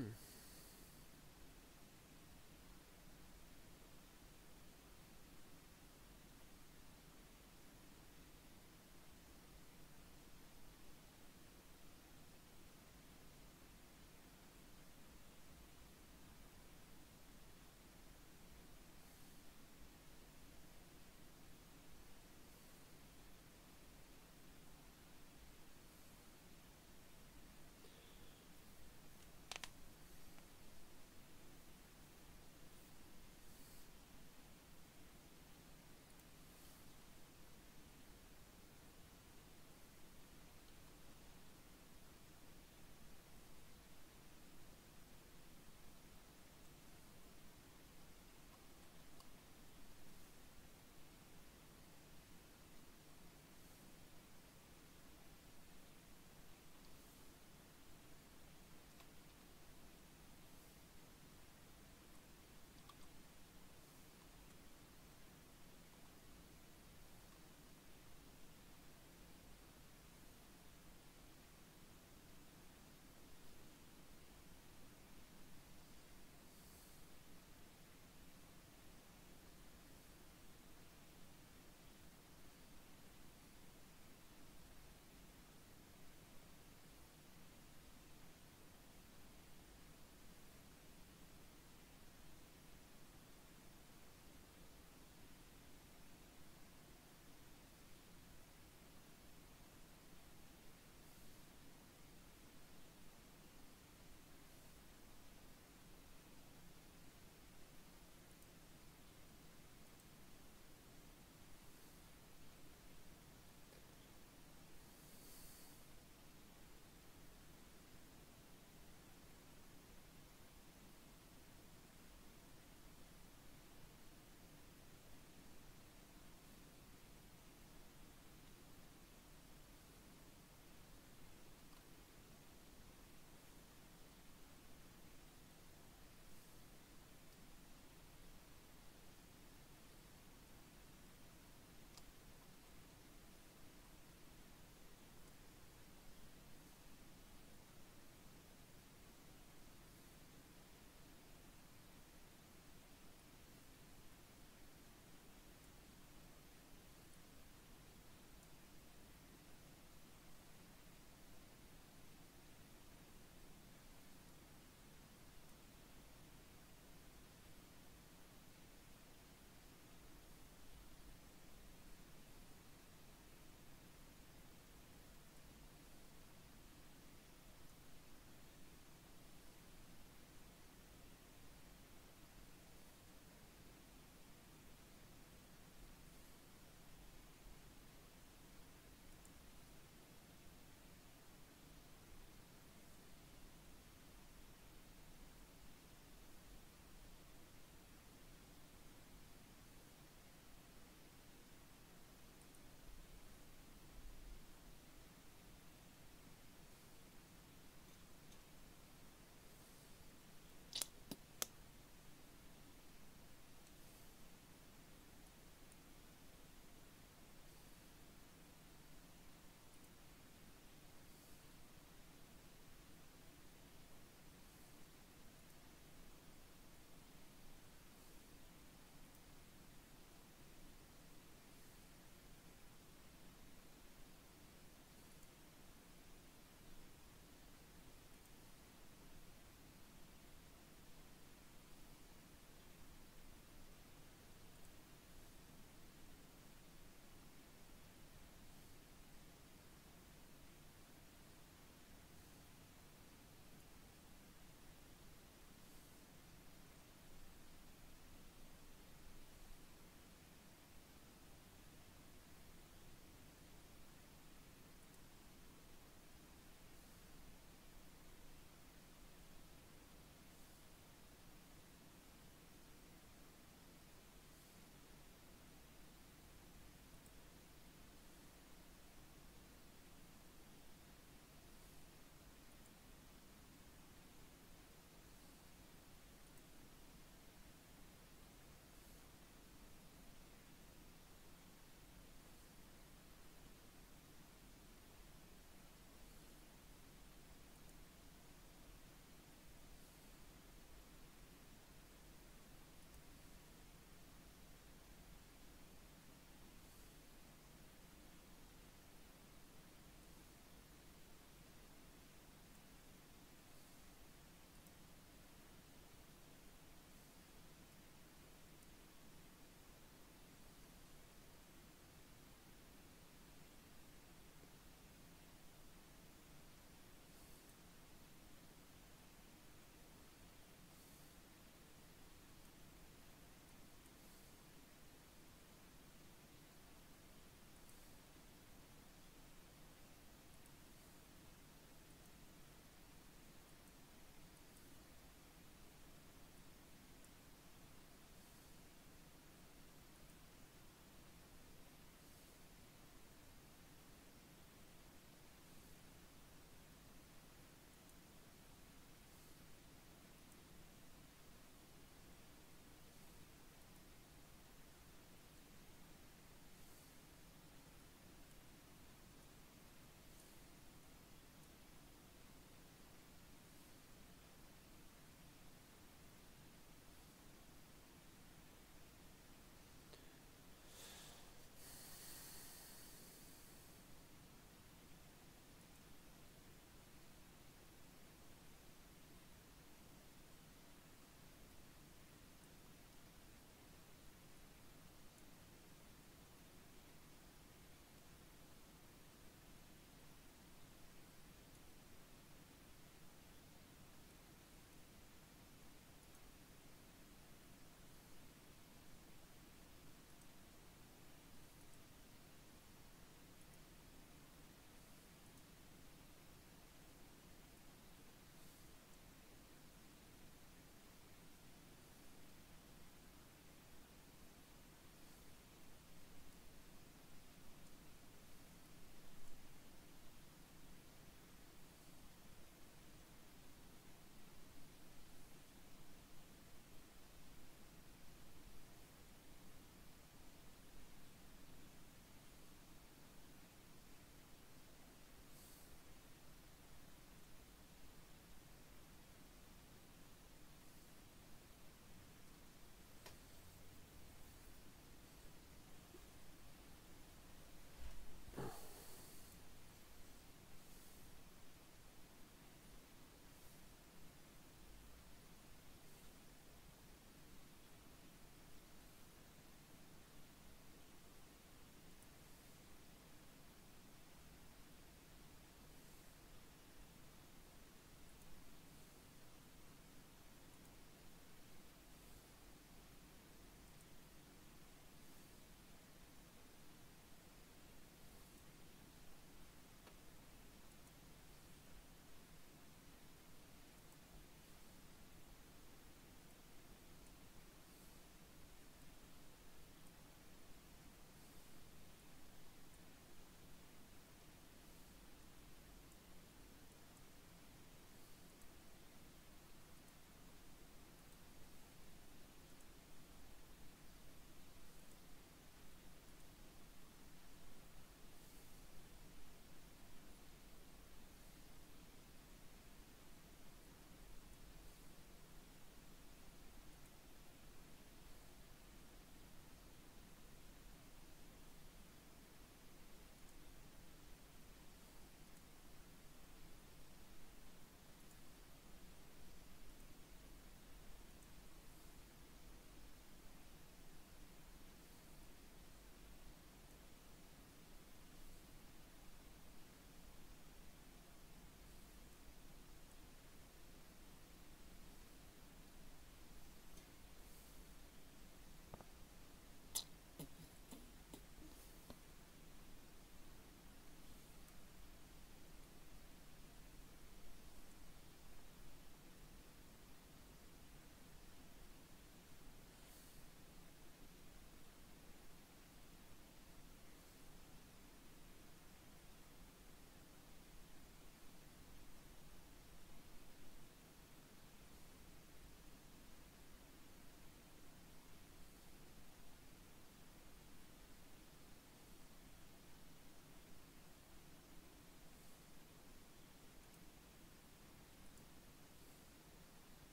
Hmm.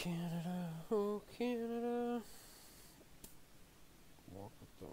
Canada, oh Canada. Walk with them.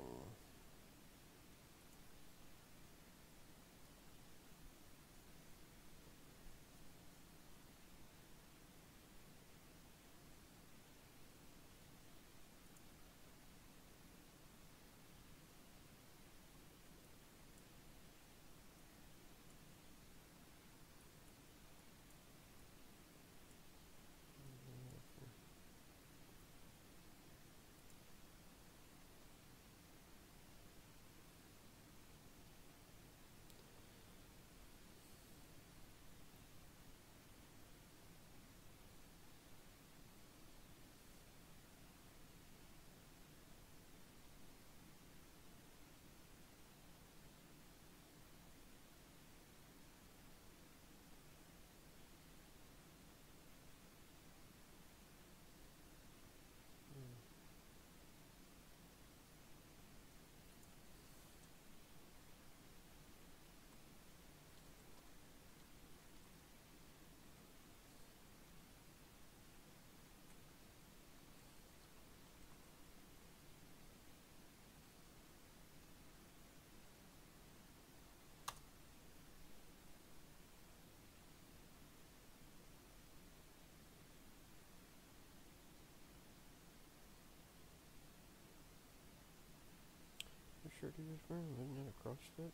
You sure do this room, isn't it a CrossFit?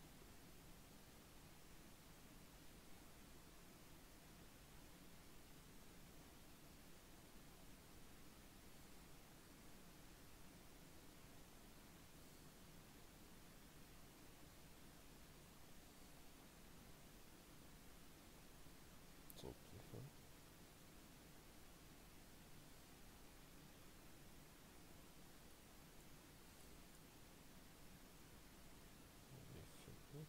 Simplify. Fit this.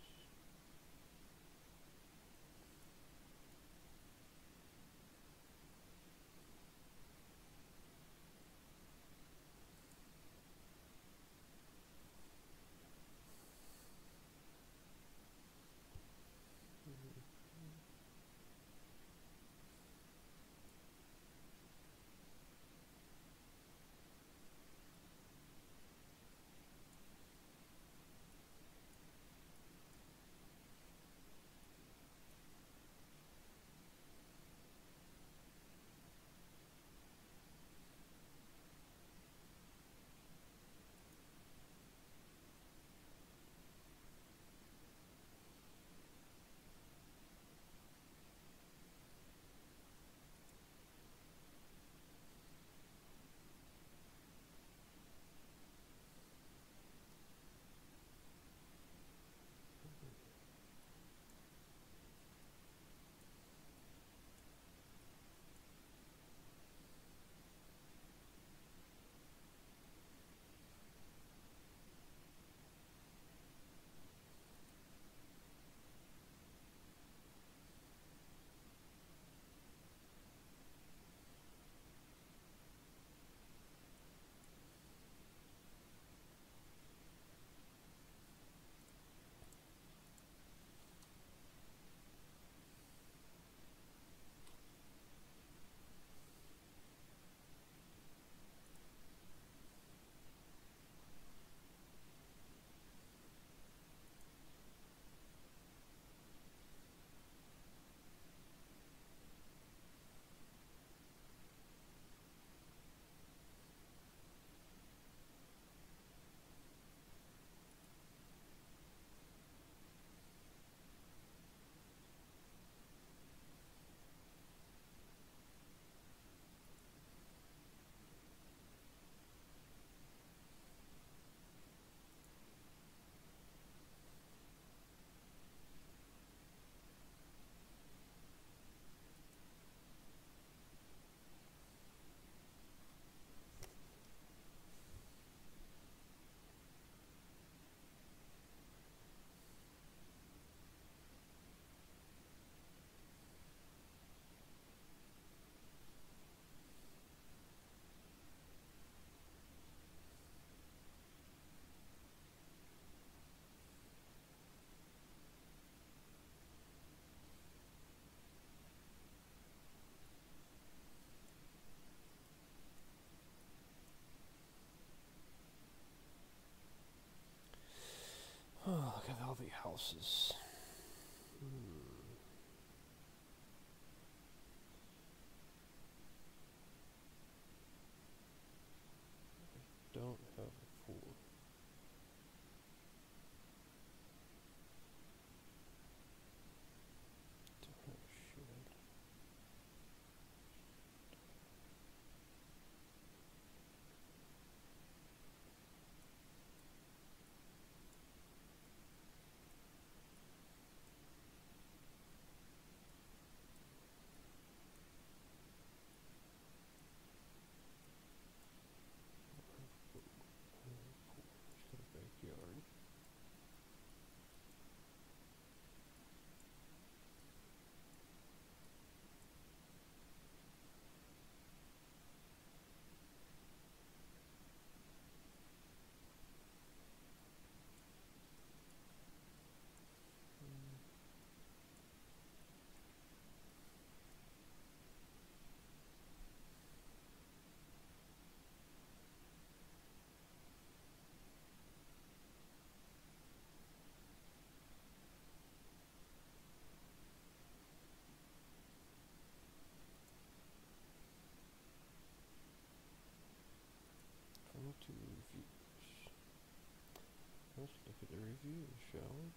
hobby houses. Don't have a pool. Don't have a shed. Just got a backyard. To reviews. Let's look at the reviews, shall we?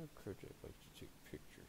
know Kojak likes to take pictures.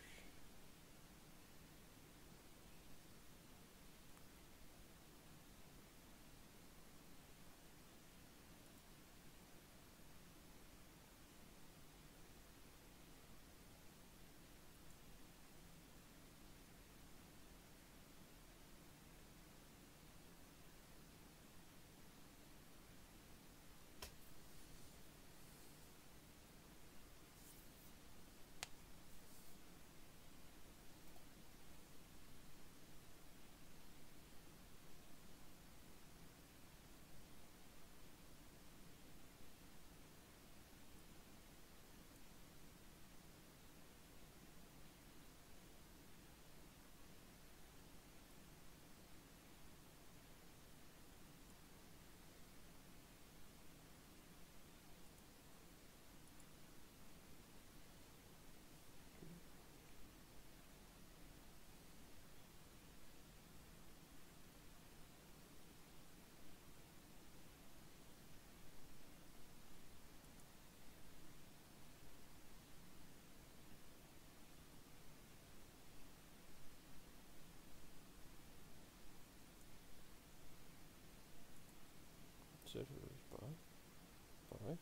Said it was bye. Bye.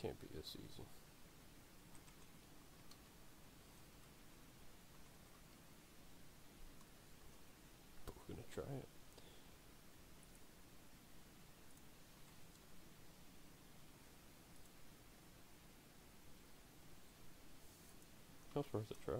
Can't be this easy. But we're gonna try it. That was worth a try.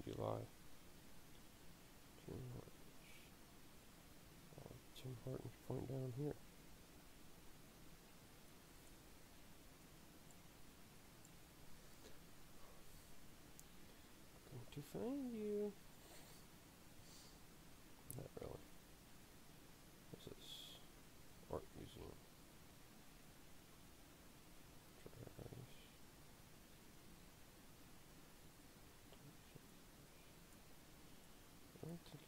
You lie. Tim Hortons. Tim Hortons point down here. Going to find you. Not really. What's this? Art museum. Dry ice. I don't think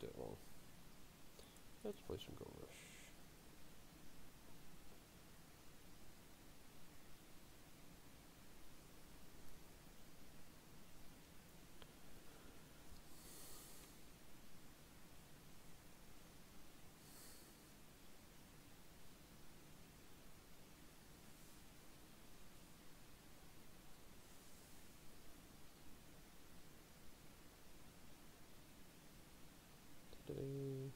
still. Let's play some Go Rush. Today,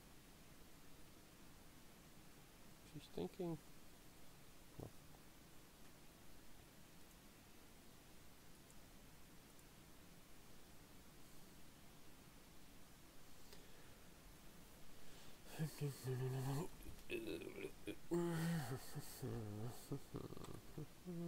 she's thinking. No.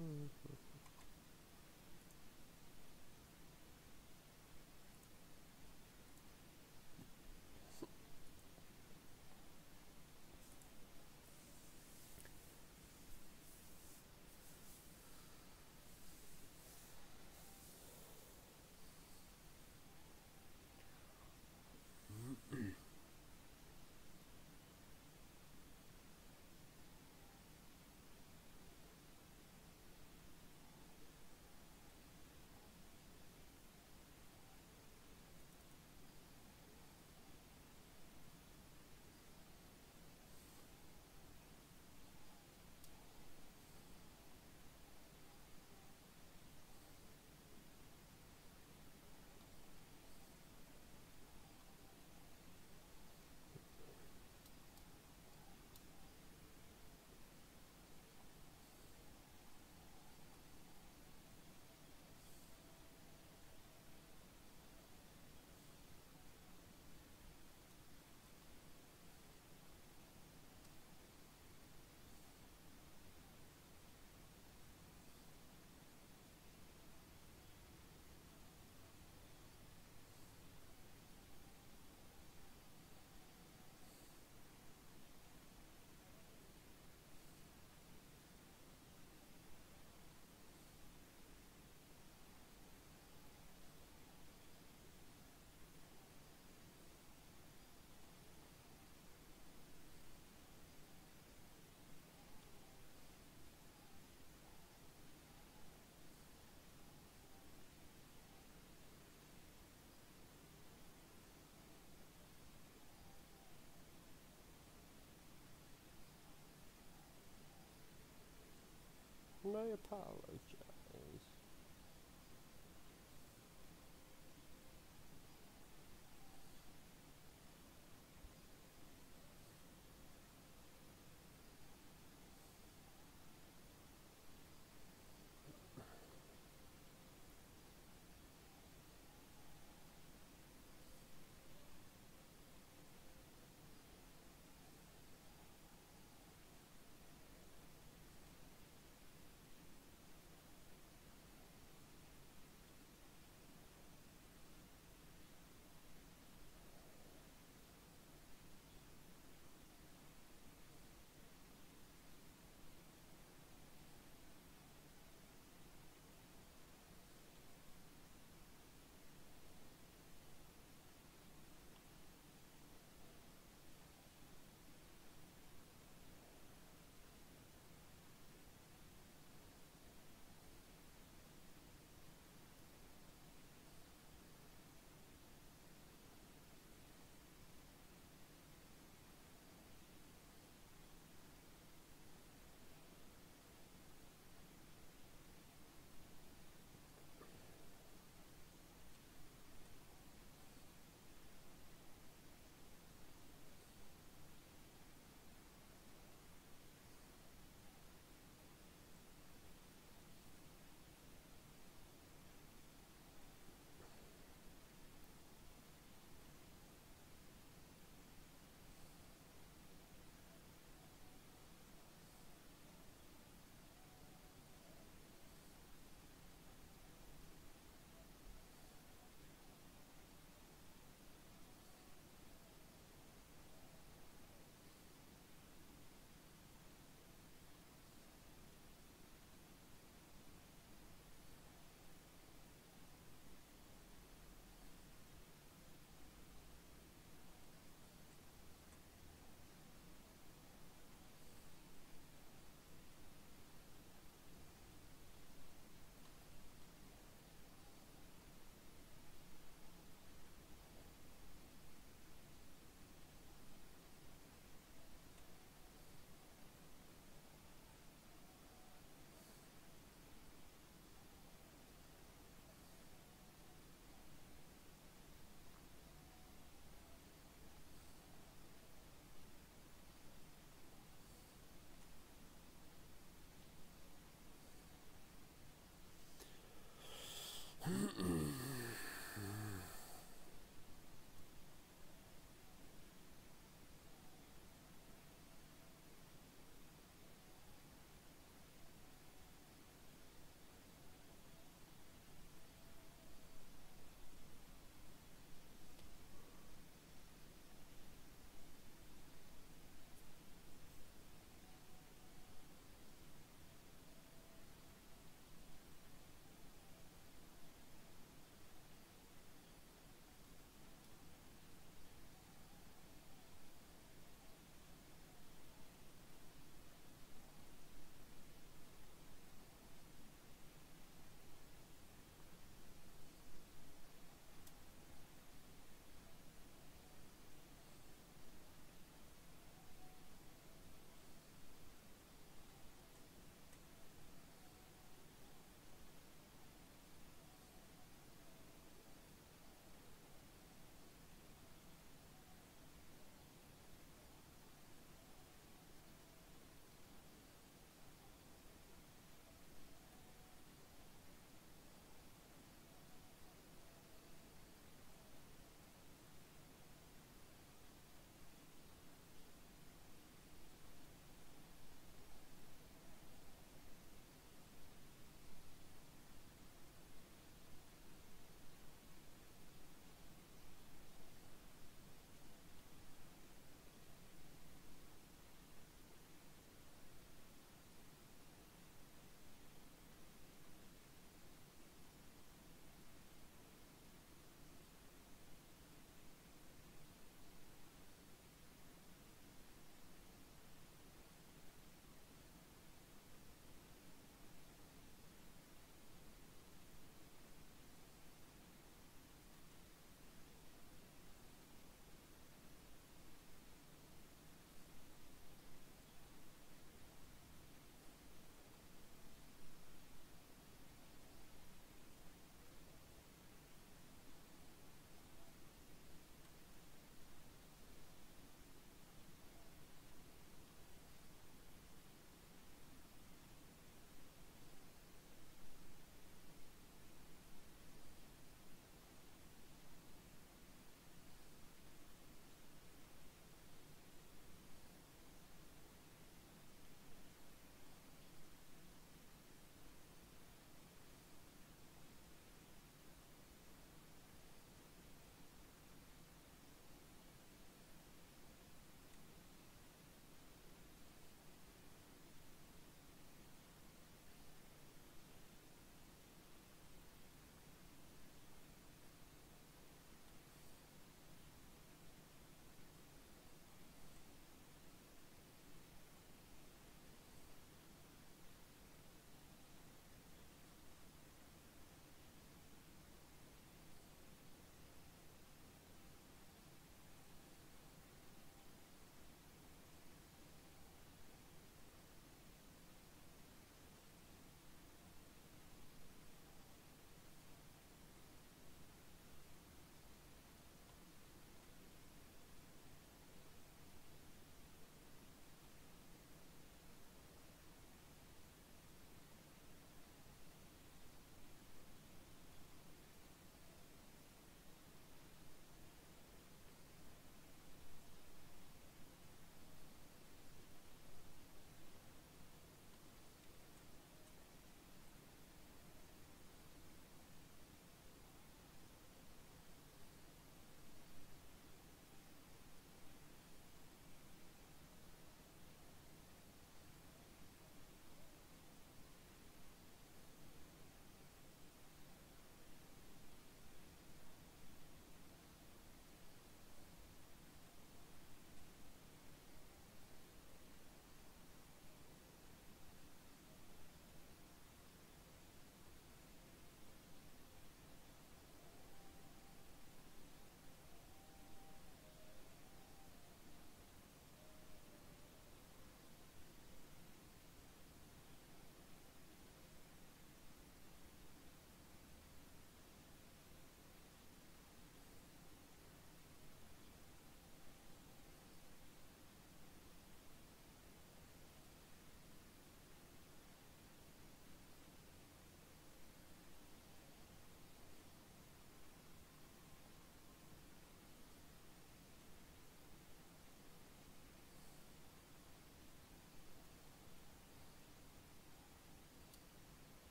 I apologize.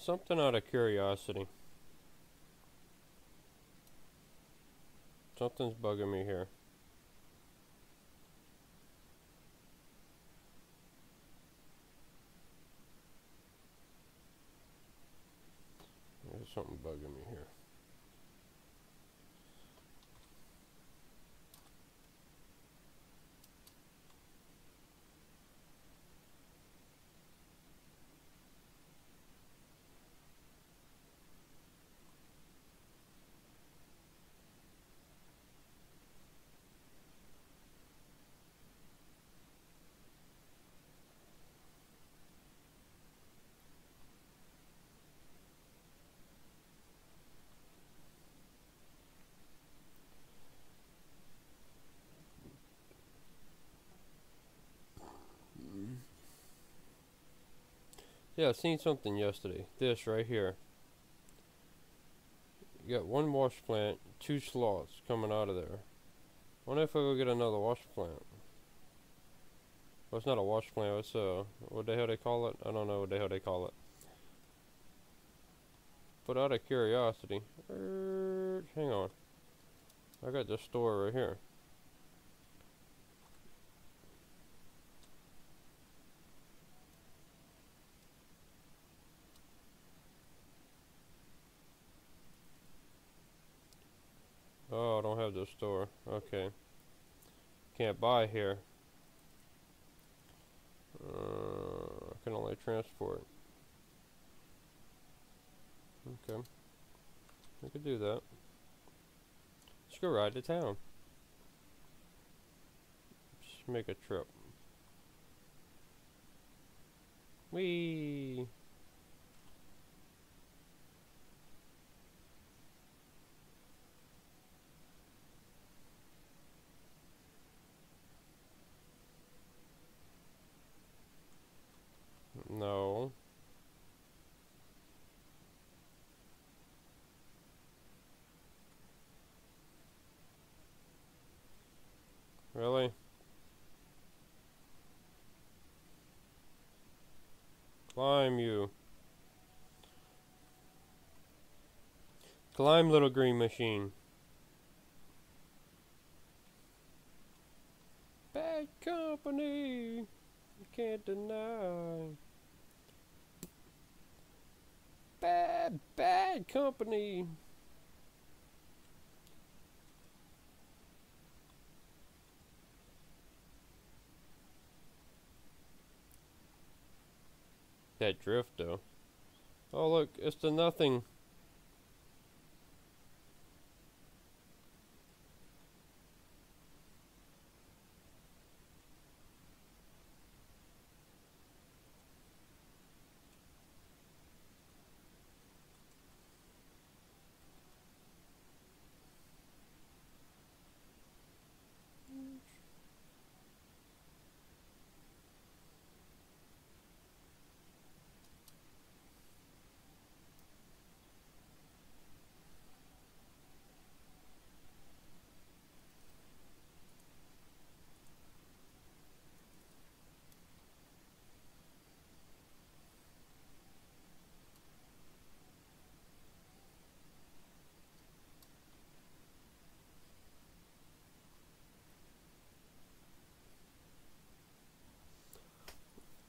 something out of curiosity. Something's bugging me here. There's something bugging me here. Yeah, I seen something yesterday. This right here. You got one wash plant, 2 slots coming out of there. Wonder if I go get another wash plant. Well, it's not a wash plant. It's what the hell they call it? I don't know what the hell they call it. But out of curiosity, hang on. I got this store right here. Oh, I don't have this store. Okay. Can't buy here. I can only transport. Okay. I could do that. Let's go ride to town. Just make a trip. Whee! No. Really? Climb, you. Climb, little green machine. Bad company. You can't deny. Bad company. That drift, though. Oh, look, it's the nothing.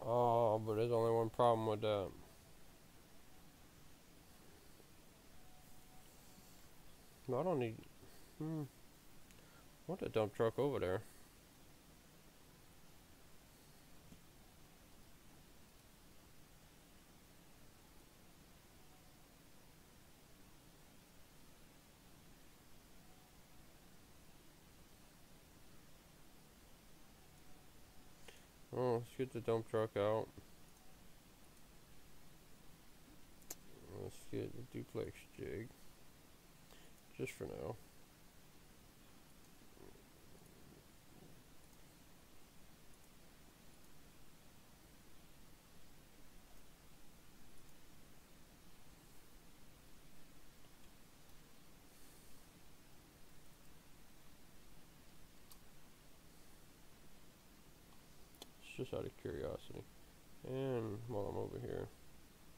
Oh, but there's only one problem with that. I don't need... What a dump truck over there. Oh, let's get the dump truck out. Let's get the duplex jig. Just for now. It's just out of curiosity. And while I'm over here,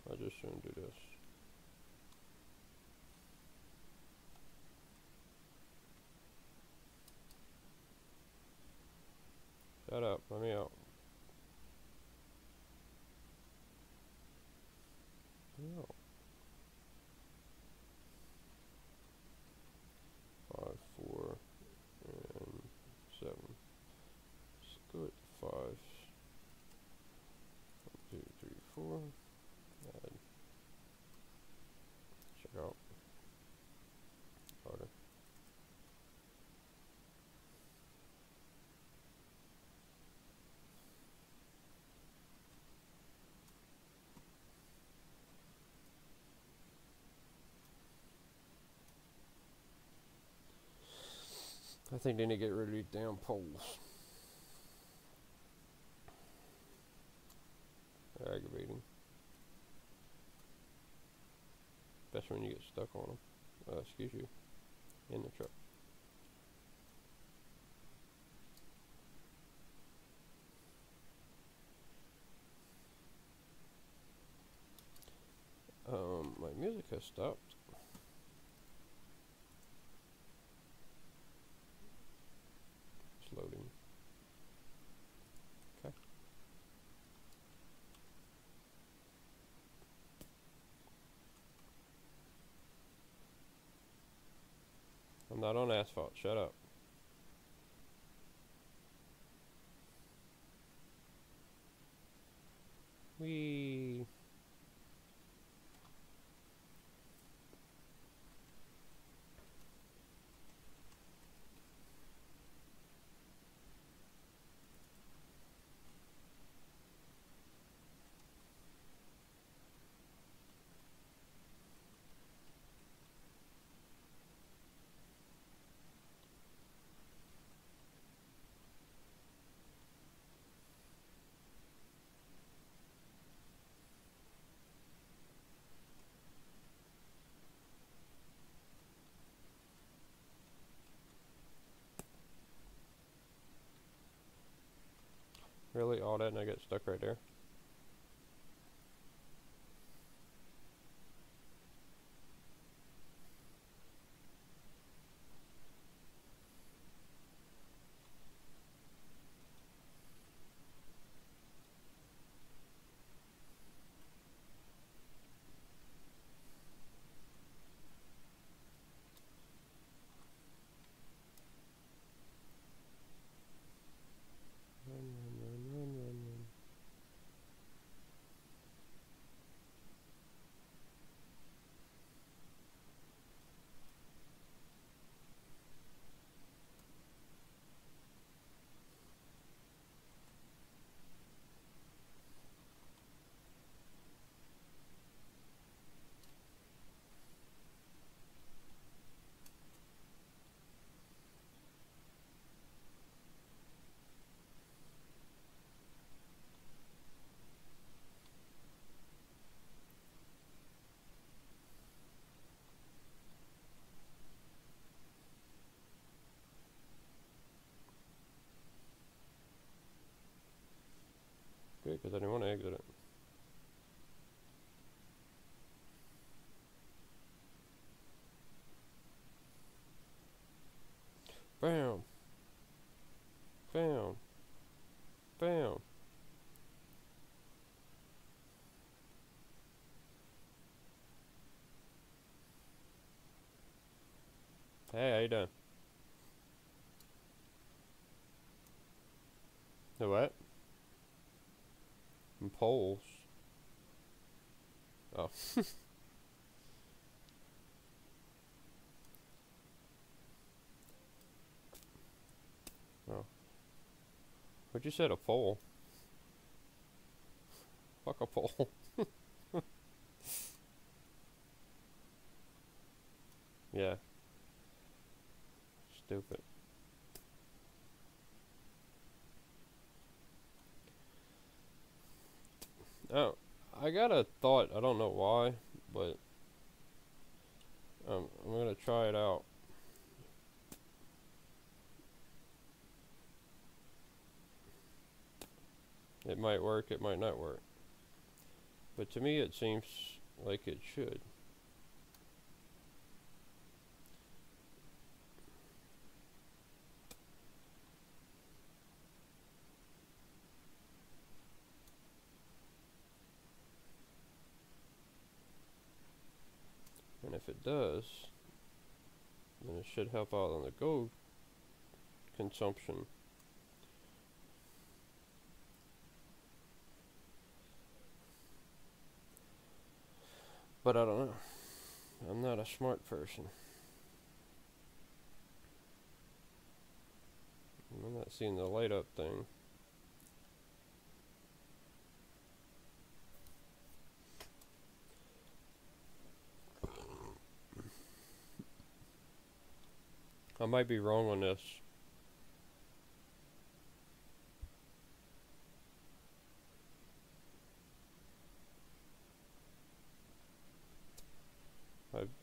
I just shouldn't do this. I think they need to get rid of these damn poles. They're aggravating. Especially when you get stuck on them. Excuse you. In the truck. My music has stopped. It's loading. Okay. I'm not on asphalt. Shut up. Whee. Really? All that and I get stuck right there? Run. Good, because I didn't want to exit it. Bam. Bam. Bam. Hey, how you doing? The what? And poles. Oh. Oh. What you said, a pole? Fuck a pole. Yeah. Stupid. Oh, I got a thought. I don't know why, but I'm gonna try it out. It might work, it might not work. But to me it seems like it should. And if it does, then it should help out on the gold consumption. But I don't know. I'm not a smart person. I'm not seeing the light up thing. I might be wrong on this.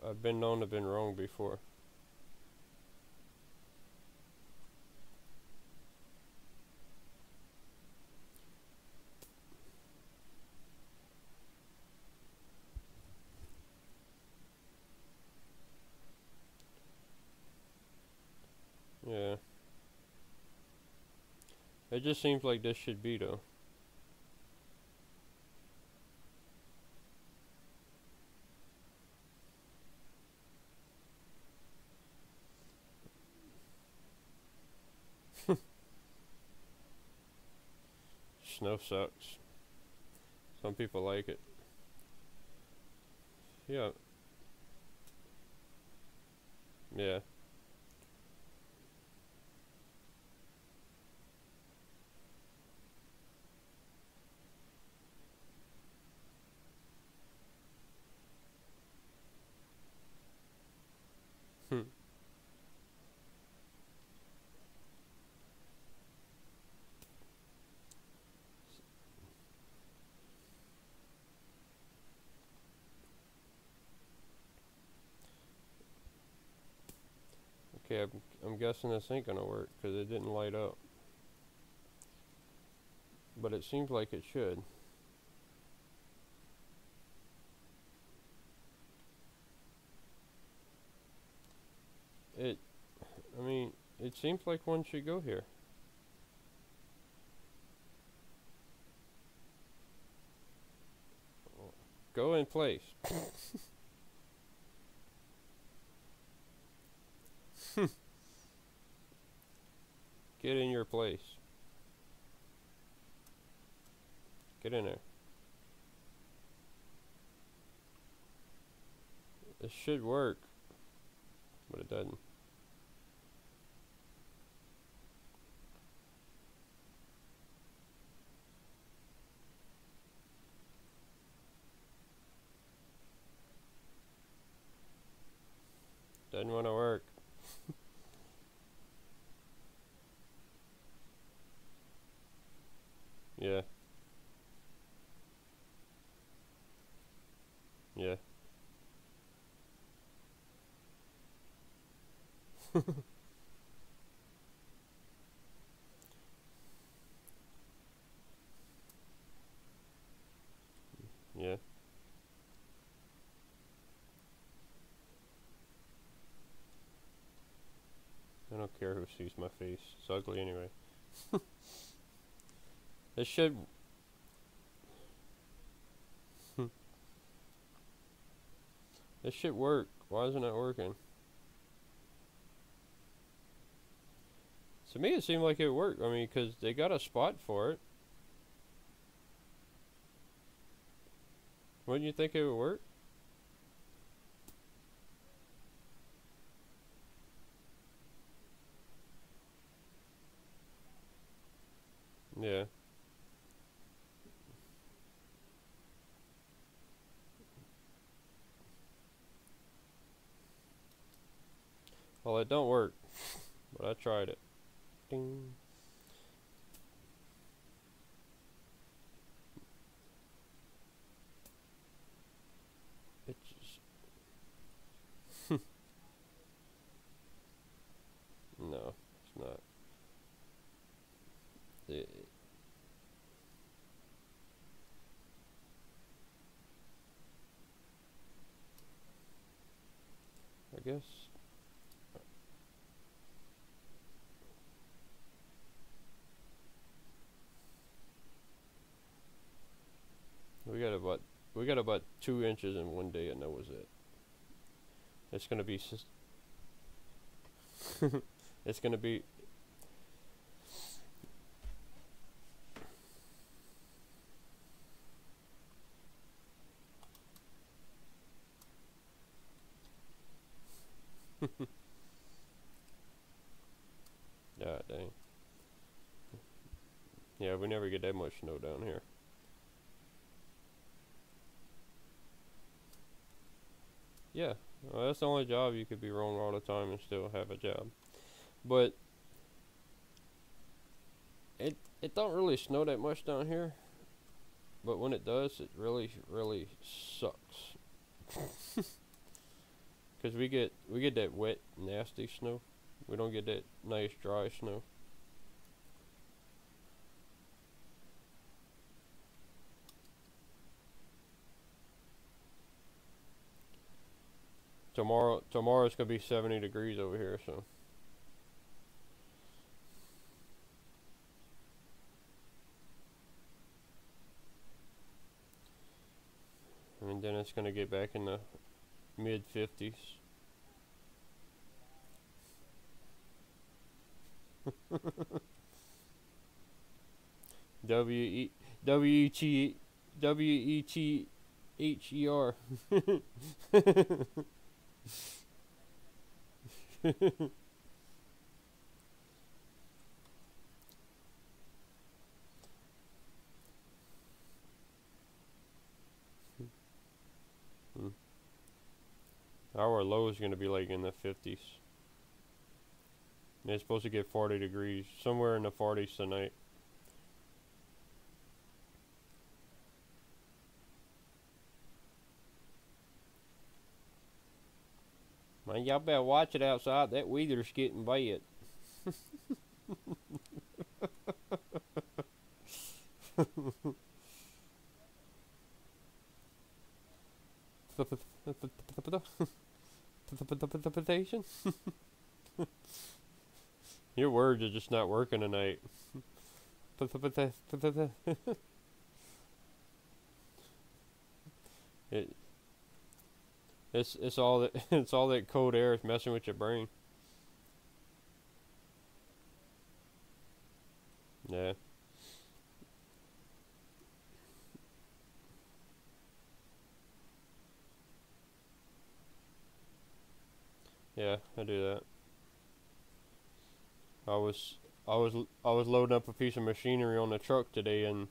I've been known to have been wrong before. Yeah. It just seems like this should be though. Snow sucks. Some people like it. Yeah. Yeah. Hmm. Okay, I'm guessing this ain't gonna work because it didn't light up. But it seems like it should. I mean, it seems like one should go here. Go in place. Get in your place. Get in there. It should work, but it doesn't. Doesn't want to work. Yeah. Yeah. Yeah. I don't care who sees my face. It's ugly anyway. It should. This should work. Why isn't it working? To me, it seemed like it worked. I mean, because they got a spot for it. Wouldn't you think it would work? Yeah. Well, it don't work, but I tried it. Ding. It just. No, it's not. It, I guess. We got about 2 inches in one day, and that was it. It's gonna be. It's gonna be. Yeah, dang. Yeah, we never get that much snow down here. Yeah, well, that's the only job you could be wrong all the time and still have a job. But it don't really snow that much down here. But when it does, it really, really sucks. Cause we get that wet, nasty snow. We don't get that nice dry snow. Tomorrow's gonna be 70 degrees over here, so. And then it's gonna get back in the mid 50s. W E W E T W E T H E R. Our low is gonna be like in the 50s. And it's supposed to get 40 degrees, somewhere in the 40s tonight. Man, y'all better watch it outside. That weather's getting bad. Your words are just not working tonight. it it's all that it's all that cold air is messing with your brain. Yeah. Yeah, I do that. I was I was loading up a piece of machinery on the truck today, and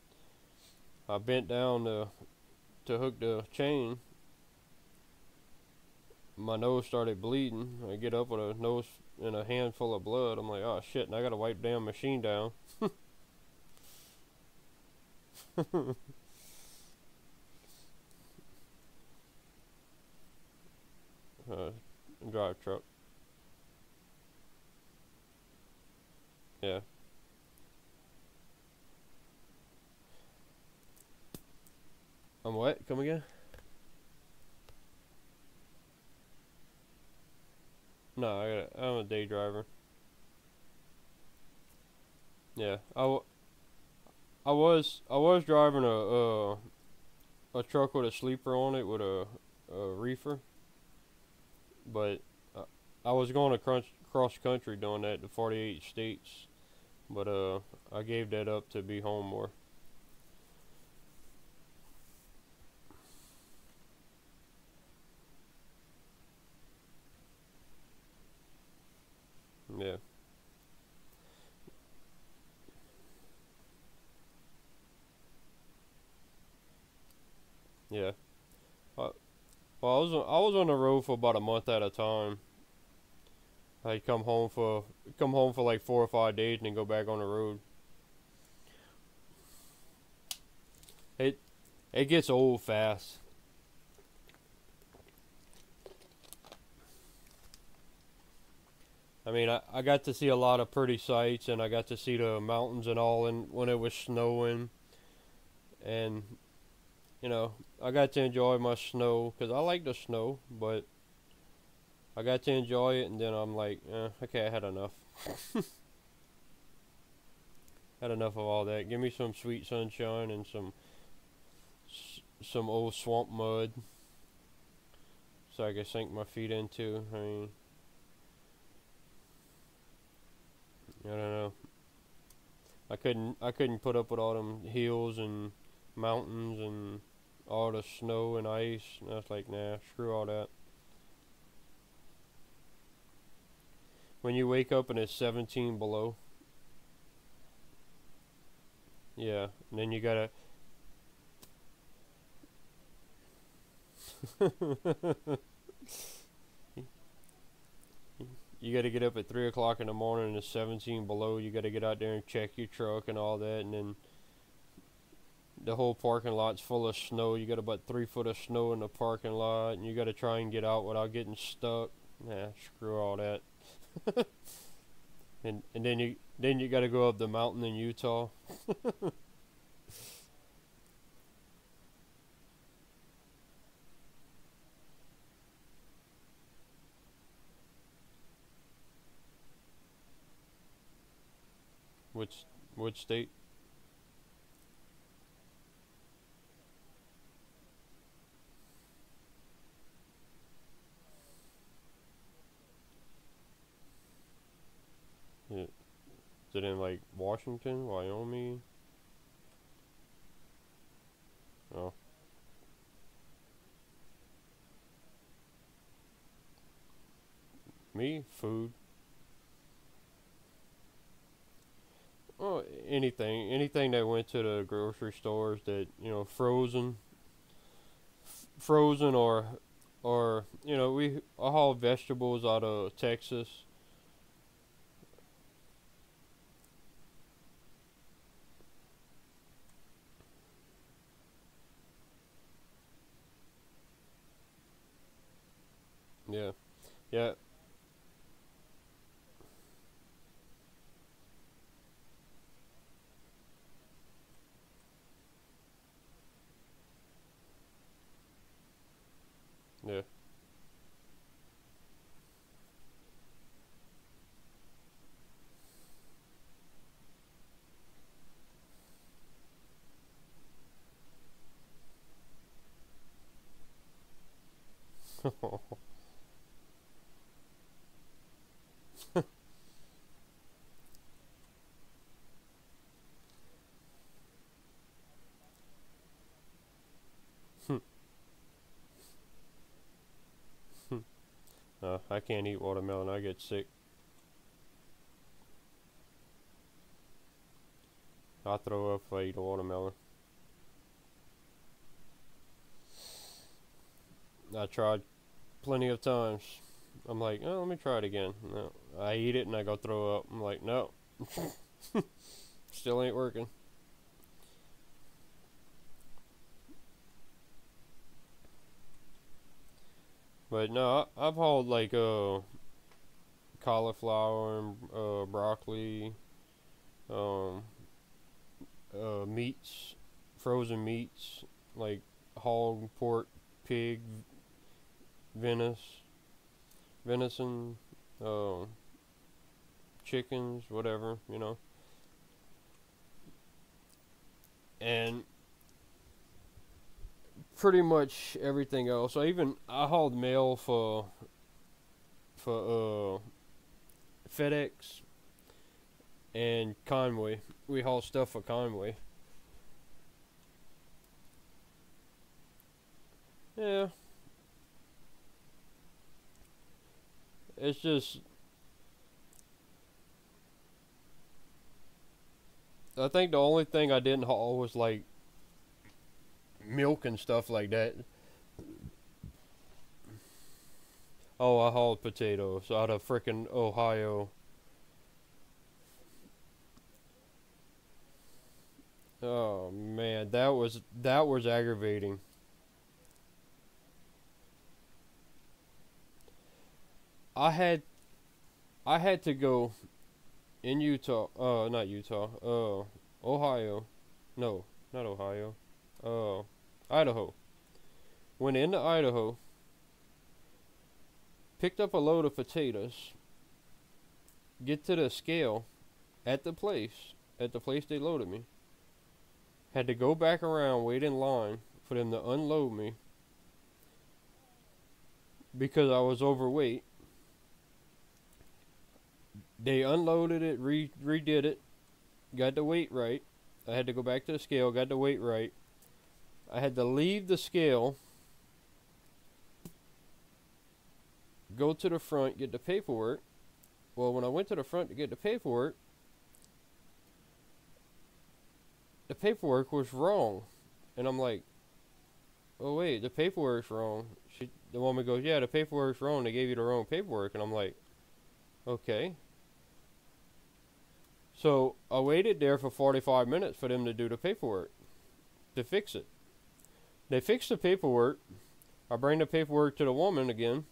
I bent down to hook the chain. My nose started bleeding. I get up with a nose and a handful of blood. I'm like, oh shit, and I gotta wipe the damn machine down. uh, Drive truck. Yeah. I'm what? Come again? No, I'm a day driver. Yeah, I was driving a truck with a sleeper on it with a reefer, but I was going to cross country doing that to 48 states, but I gave that up to be home more. Yeah, yeah. Uh, well, I was on the road for about a month at a time. I come home for like 4 or 5 days and then go back on the road. It it gets old fast. I mean, I got to see a lot of pretty sights, and I got to see the mountains and all, and when it was snowing, and I got to enjoy my snow because I like the snow, but I got to enjoy it, and then I'm like, okay, I had enough. Had enough of all that. Give me some sweet sunshine and some old swamp mud, so I can sink my feet into. I mean, I don't know. I couldn't put up with all them hills and mountains and all the snow and ice. And I was like, nah, screw all that. When you wake up and it's 17 below, yeah, and then you gotta. You gotta get up at 3 o'clock in the morning and it's 17 below. You gotta get out there and check your truck and all that, and the whole parking lot's full of snow. You got about 3 foot of snow in the parking lot, and you got to try and get out without getting stuck. Nah, screw all that. And then you got to go up the mountain in Utah. Which which state? Yeah. Is it in like Washington, Wyoming? Oh, me? Food. Oh, anything that went to the grocery stores that frozen or I haul vegetables out of Texas. Yeah, yeah, yeah. I can't eat watermelon. I get sick. I throw up if I eat a watermelon. I tried plenty of times. I'm like, oh, let me try it again. No, I eat it and I go throw up. I'm like, no, still ain't working. But no, I've hauled like cauliflower and broccoli, um, meats, frozen meats like hog, pork, pig, venison, venison, uh, chickens, whatever. And pretty much everything else. I hauled mail for FedEx and Conway. We haul stuff for Conway. Yeah, it's just I think the only thing I didn't haul was like milk and stuff like that. Oh, I hauled potatoes out of frickin' Ohio. Oh man, that was aggravating. I had I had to go in Utah. Not Utah. Ohio. No, not Ohio. Uh, Idaho. Went into Idaho, picked up a load of potatoes, get to the scale at the place they loaded me. Had to go back around, wait in line for them to unload me because I was overweight. They unloaded it, redid it, got the weight right. I had to go back to the scale, got the weight right. I had to leave the scale, go to the front, get the paperwork. Well, when I went to the front to get the paperwork was wrong. And I'm like, oh wait, the paperwork's wrong. The woman goes, yeah, the paperwork's wrong. They gave you the wrong paperwork. And I'm like, okay. So I waited there for 45 minutes for them to do the paperwork. to fix it. They fix the paperwork. I bring the paperwork to the woman again.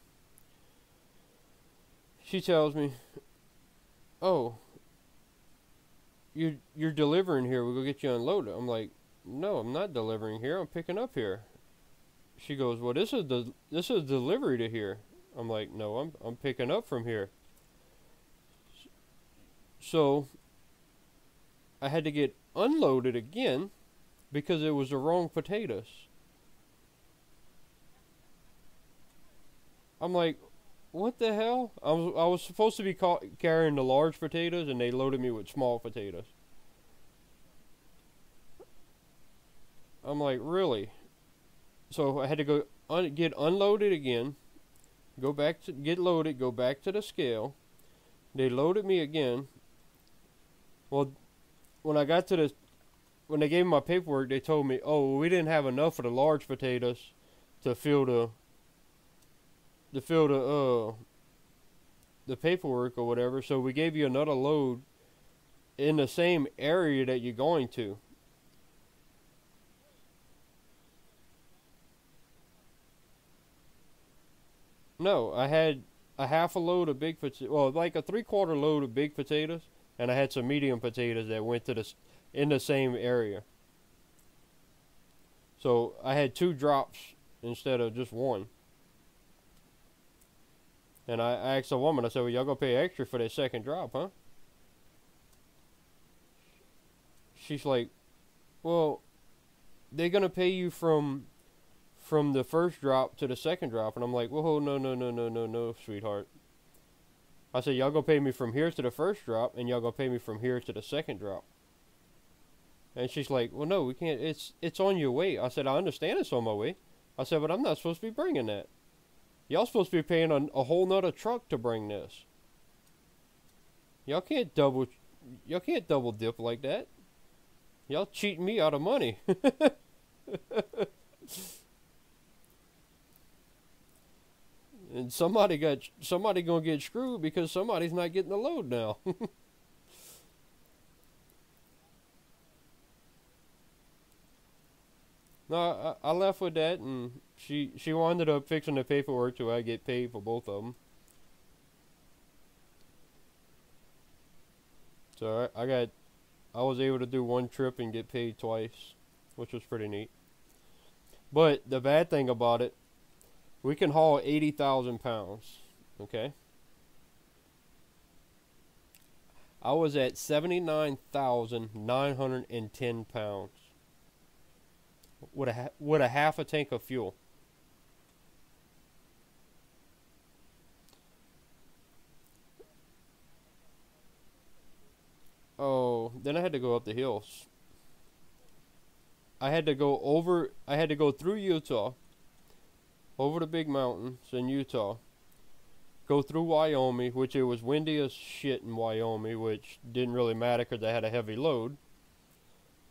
She tells me, "Oh, you're delivering here. We'll go get you unloaded." I'm like, "No, I'm not delivering here. I'm picking up here." She goes, "Well, this is delivery to here." I'm like, "No, I'm picking up from here." So I had to get unloaded again because it was the wrong potatoes. I'm like, what the hell? I was supposed to be carrying the large potatoes, and they loaded me with small potatoes. I'm like, really? So I had to go get unloaded again, go back to get loaded, go back to the scale. They loaded me again. Well, when I got to when they gave me my paperwork, they told me, "Oh, well, we didn't have enough of the large potatoes to fill the paperwork or whatever, so we gave you another load in the same area that you're going to." No, I had a half a load of big potatoes, well, like a 3/4 load of big potatoes, and I had some medium potatoes that went to in the same area. So I had 2 drops instead of just one. And I asked the woman, I said, "Well, y'all gonna pay extra for that second drop, huh?" She's like, "Well, they're gonna pay you from the first drop to the second drop." And I'm like, "Whoa, no, no, no, no, no, no, sweetheart." I said, "Y'all gonna pay me from here to the first drop, and y'all gonna pay me from here to the second drop." And she's like, "Well, no, we can't. It's on your way." I said, "I understand it's on my way." I said, "But I'm not supposed to be bringing that. Y'all supposed to be paying a whole nother truck to bring this. Y'all can't double dip like that. Y'all cheating me out of money." And somebody gonna get screwed because somebody's not getting the load now. No, I left with that, and she wound up fixing the paperwork till I get paid for both of them. So I was able to do one trip and get paid twice, which was pretty neat. But the bad thing about it, we can haul 80,000 pounds. Okay. I was at 79,910 pounds with a half a tank of fuel. Oh, then I had to go up the hills. I had to go through Utah, over the big mountains in Utah, go through Wyoming, which it was windy as shit in Wyoming, which didn't really matter because I had a heavy load.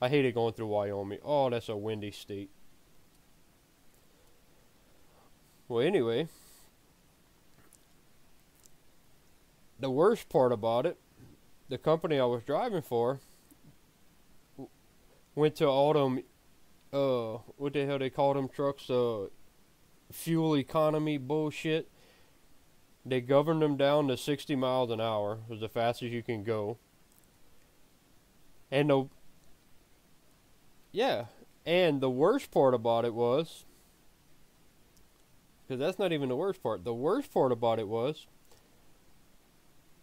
I hated going through Wyoming. Oh, that's a windy state. Well, anyway, the worst part about it, the company I was driving for went to all them, what the hell they call them trucks, fuel economy bullshit. They governed them down to 60 miles an hour, was the fastest you can go. And yeah, and the worst part about it was, because that's not even the worst part. The worst part about it was,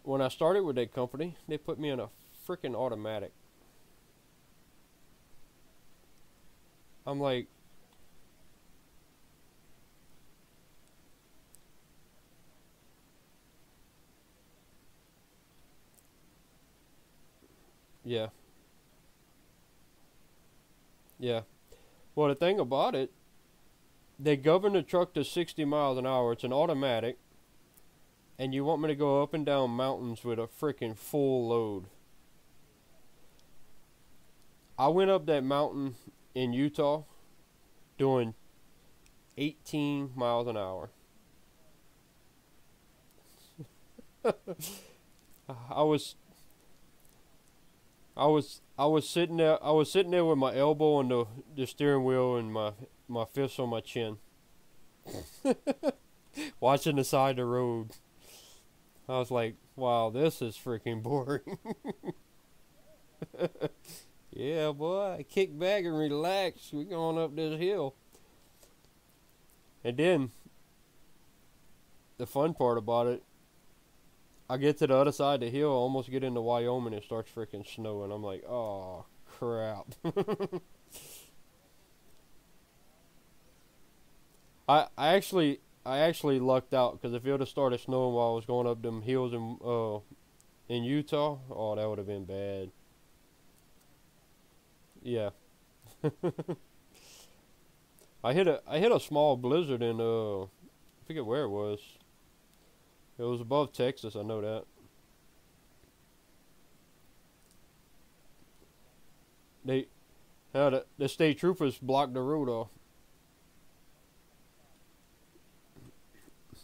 when I started with that company, they put me in a freaking automatic. I'm like, yeah, yeah. Well, the thing about it, they govern the truck to 60 miles an hour. It's an automatic. And you want me to go up and down mountains with a freaking full load. I went up that mountain in Utah doing 18 miles an hour. I was I was sitting there with my elbow on the steering wheel and my fist on my chin, watching the side of the road. I was like, wow, this is freaking boring. Yeah, boy, kick back and relax. We're going up this hill. And then the fun part about it, I get to the other side of the hill, almost get into Wyoming, and it starts freaking snowing. I'm like, oh crap. I actually lucked out because if it would have started snowing while I was going up them hills in Utah, oh that would have been bad. Yeah. I hit a small blizzard in I forget where it was. It was above Texas, I know that. They had the state troopers blocked the road off.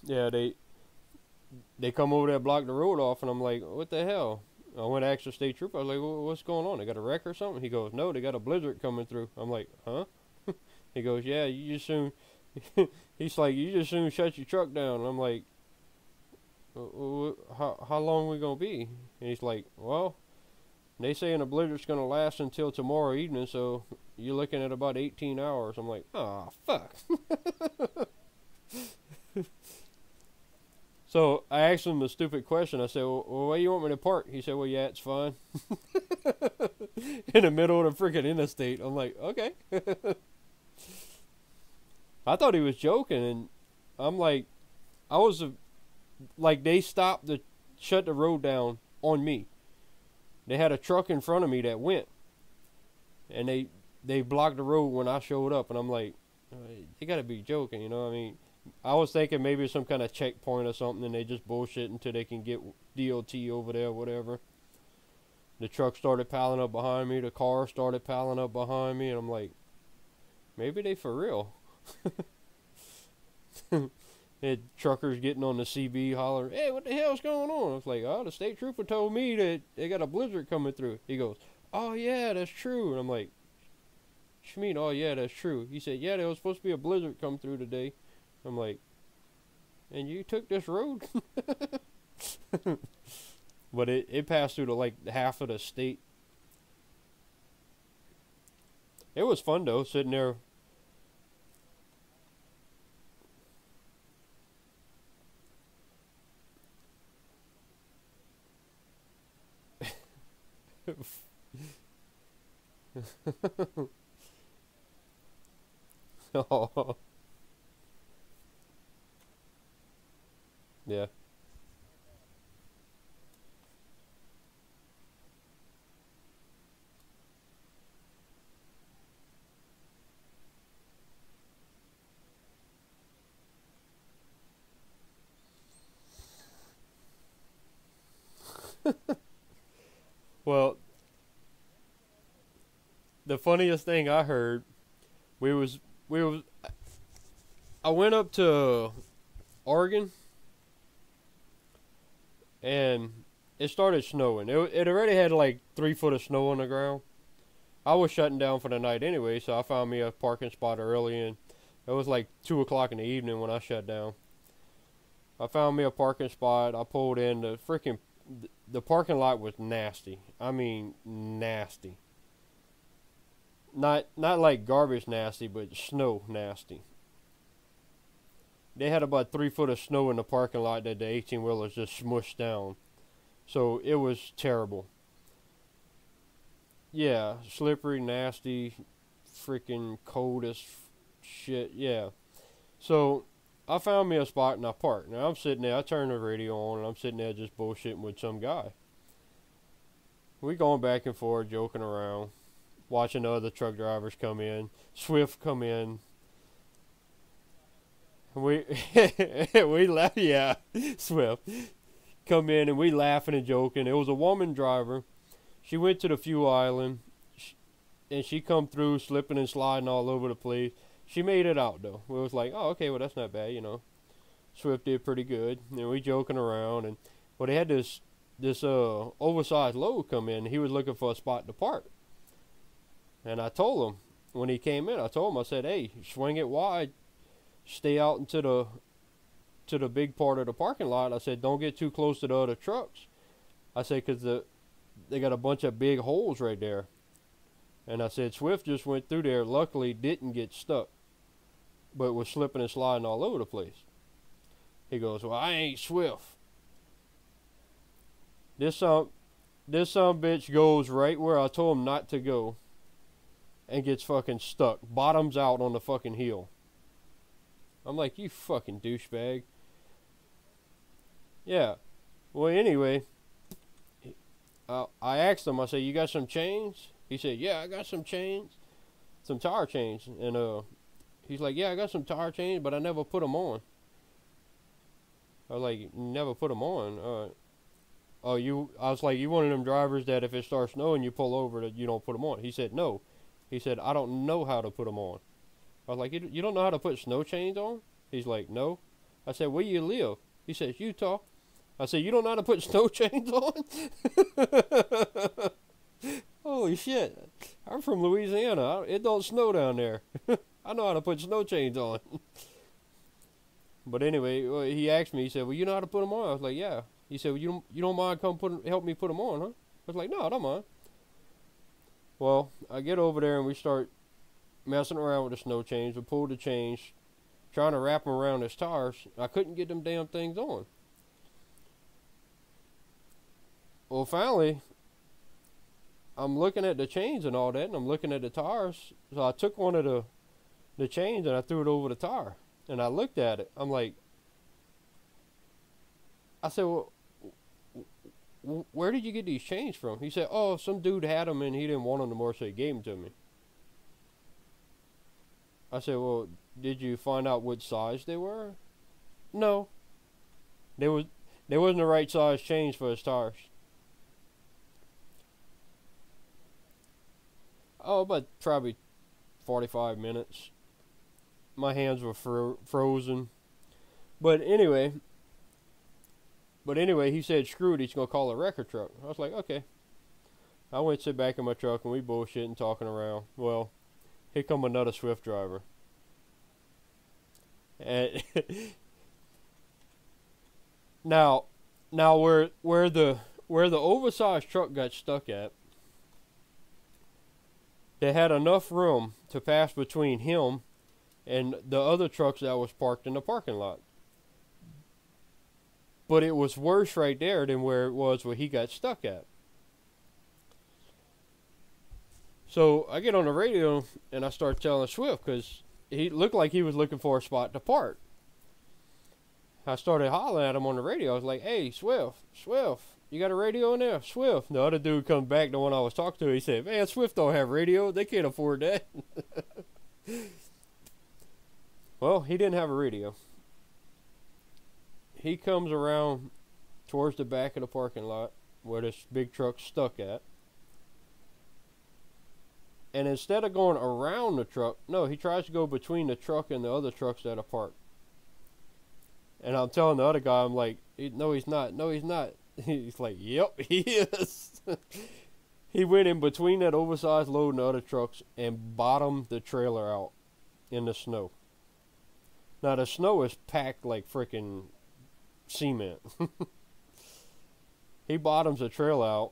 Yeah, they come over there, block the road off, and I'm like, what the hell? I went to ask the state trooper. I was like, what's going on? They got a wreck or something? He goes, no, they got a blizzard coming through. I'm like, huh? He goes, yeah, you just soon. He's like, you just soon shut your truck down. And I'm like, how long we gonna be? And he's like, well, they saying the blizzard's gonna last until tomorrow evening, so you're looking at about 18 hours. I'm like, oh fuck. So I asked him a stupid question. I said, well, where you want me to park? He said, well, yeah, it's fine. In the middle of the freaking interstate. I'm like, okay. I thought he was joking, and I'm like, I was like, they stopped to shut the road down on me. They had a truck in front of me that went, and they blocked the road when I showed up, and I'm like, you gotta be joking, you know what I mean? I was thinking maybe some kind of checkpoint or something, and they just bullshit until they can get DOT over there or whatever. The truck started piling up behind me. The car started piling up behind me, and I'm like, maybe they for real. Had truckers getting on the CB hollering, hey, what the hell's going on? I was like, oh, the state trooper told me that they got a blizzard coming through. He goes, oh, yeah, that's true. And I'm like, what you mean, oh, yeah, that's true? He said, yeah, there was supposed to be a blizzard come through today. I'm like, and you took this road? But it passed through to like half of the state. It was fun though, sitting there. Oh, yeah. Well, the funniest thing I heard, we was we was I went up to Oregon and it started snowing. It already had like 3 foot of snow on the ground. I was shutting down for the night anyway, so I found me a parking spot early, and it was like 2 o'clock in the evening when I shut down. I found me a parking spot. I pulled in. The parking lot was nasty. I mean, nasty. Not like garbage nasty, but snow nasty. They had about 3 foot of snow in the parking lot that the 18 wheelers just smushed down. So it was terrible. Yeah, slippery, nasty, freaking cold as shit. Yeah. So I found me a spot and I parked. Now I'm sitting there. I turned the radio on and I'm sitting there just bullshitting with some guy. We going back and forth, joking around, watching the other truck drivers come in. Swift come in. We we laugh. Yeah, Swift come in and we laughing and joking. It was a woman driver. She went to the fuel island, and she come through slipping and sliding all over the place. She made it out though. We was like, oh okay, well that's not bad, you know. Swift did pretty good. And we joking around, and well they had this. this oversized load come in. He was looking for a spot to park. And I told him, when he came in, I told him, I said, hey, swing it wide, stay out into the big part of the parking lot. I said, don't get too close to the other trucks. I said, because they got a bunch of big holes right there. And I said, Swift just went through there, luckily didn't get stuck, but was slipping and sliding all over the place. He goes, well, I ain't Swift. This son bitch goes right where I told him not to go and gets fucking stuck. Bottoms out on the fucking hill. I'm like, you fucking douchebag. Yeah. Well, anyway, I asked him, I said, you got some chains? He said, yeah, I got some chains. Some tire chains. And he's like, yeah, I got some tire chains, but I never put them on. I was like, never put them on? I was like, you one of them drivers that if it starts snowing, you pull over that you don't put them on. He said, no. He said, I don't know how to put them on. I was like, you don't know how to put snow chains on? He's like, no. I said, where you live? He says, Utah. I said, you don't know how to put snow chains on? Holy shit. I'm from Louisiana. It don't snow down there. I know how to put snow chains on. But anyway, he asked me, he said, well, you know how to put them on? I was like, yeah. He said, well, you don't mind help me put them on, huh? I was like, no, I don't mind. Well, I get over there and we start messing around with the snow chains. We pulled the chains, trying to wrap them around his tires. I couldn't get them damn things on. Well, finally, I'm looking at the chains and all that, and I'm looking at the tires. So I took one of the chains and I threw it over the tire. And I looked at it. I'm like, I said, well, where did you get these chains from? He said, oh, some dude had them and he didn't want them anymore, so he gave them to me. I said, well, did you find out what size they were? No. There wasn't the right size chains for his tires. Oh, about probably 45 minutes. My hands were frozen. But anyway, he said, screw it, he's going to call a record truck. I was like, okay. I went to sit back in my truck and we bullshitting, talking around. Well, here come another Swift driver. And now where the oversized truck got stuck at, they had enough room to pass between him and the other trucks that was parked in the parking lot. But it was worse right there than where it was where he got stuck at. So I get on the radio and I start telling Swift, because he looked like he was looking for a spot to park. I started hollering at him on the radio. I was like, hey, Swift, you got a radio in there? Swift. The other dude comes back, the one I was talking to, he said, man, Swift don't have radio. They can't afford that. Well, he didn't have a radio. He comes around towards the back of the parking lot where this big truck's stuck at. And instead of going around the truck, no, he tries to go between the truck and the other trucks that are parked. And I'm telling the other guy, I'm like, no, he's not. No, he's not. He's like, yep, he is. He went in between that oversized load and the other trucks and bottomed the trailer out in the snow. Now, the snow is packed like freaking cement. He bottoms the trailer out,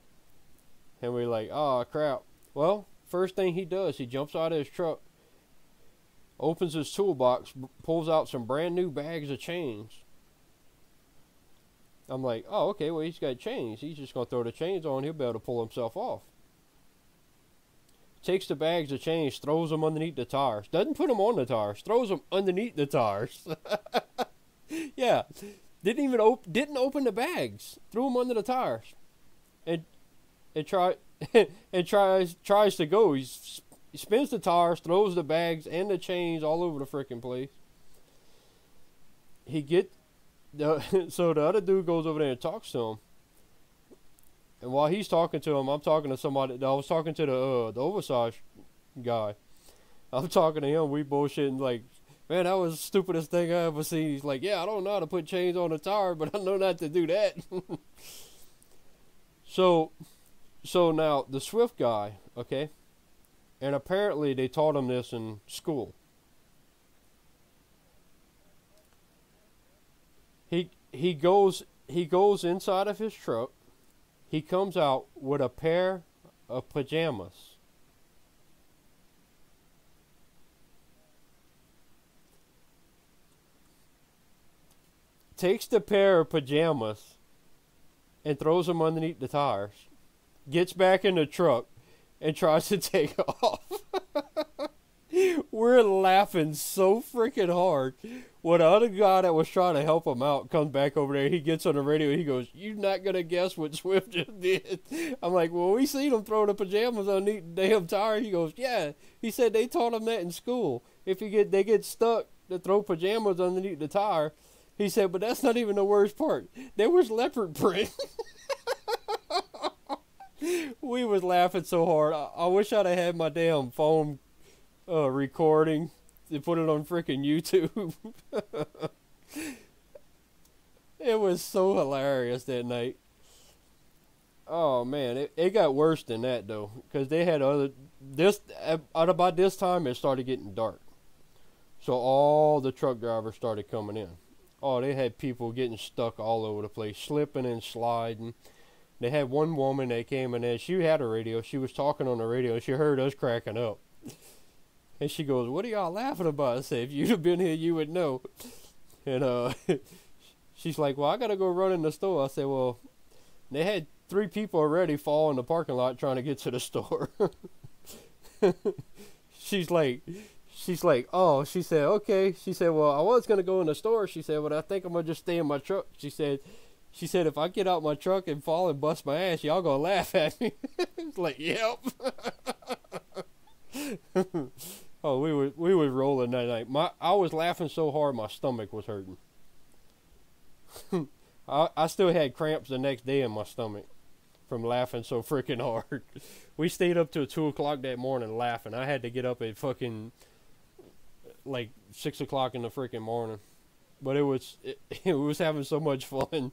and we're like, oh, crap. Well, first thing he does, he jumps out of his truck, opens his toolbox, pulls out some brand new bags of chains. I'm like, oh, okay, well, he's got chains. He's just going to throw the chains on. He'll be able to pull himself off. Takes the bags of chains, throws them underneath the tires. Doesn't put them on the tires. Throws them underneath the tires. Yeah. Didn't open the bags. Threw them under the tires. And tries to go. He spins the tires, throws the bags and the chains all over the freaking place. So the other dude goes over there and talks to him. And while he's talking to him, I'm talking to somebody. I was talking to the oversized guy. I'm talking to him. We bullshitting like, man, that was the stupidest thing I ever seen. He's like, yeah, I don't know how to put chains on a tire, but I know not to do that. So so now the Swift guy, okay, and apparently they taught him this in school. He goes inside of his truck. He comes out with a pair of pajamas. Takes the pair of pajamas and throws them underneath the tires. Gets back in the truck and tries to take off. We're laughing so freaking hard. When the other guy that was trying to help him out comes back over there, he gets on the radio. He goes, "You're not gonna guess what Swift just did." I'm like, "Well, we seen him throw the pajamas underneath the damn tire." He goes, "Yeah." He said they taught him that in school. If they get stuck, to throw pajamas underneath the tire. He said, but that's not even the worst part. There was leopard print. We was laughing so hard. I wish I'd have had my damn phone recording to put it on freaking YouTube. It was so hilarious that night. Oh man, it got worse than that though, because they had at about this time it started getting dark, so all the truck drivers started coming in. Oh, they had people getting stuck all over the place, slipping and sliding. They had one woman that came in there. She had a radio. She was talking on the radio, and she heard us cracking up. And she goes, "What are y'all laughing about?" I said, "If you'd have been here, you would know." And she's like, "Well, I got to go run in the store." I said, "Well, they had 3 people already fall in the parking lot trying to get to the store." she's like, "Oh," she said, "Okay." She said, "Well, I was going to go in the store." She said, "But I think I'm going to just stay in my truck." She said, "If I get out my truck and fall and bust my ass, y'all going to laugh at me." It's like, "Yep." Oh, we were rolling that night. I was laughing so hard my stomach was hurting. I still had cramps the next day in my stomach from laughing so freaking hard. We stayed up till 2 o'clock that morning laughing. I had to get up at fucking like 6 o'clock in the freaking morning. But it was having so much fun.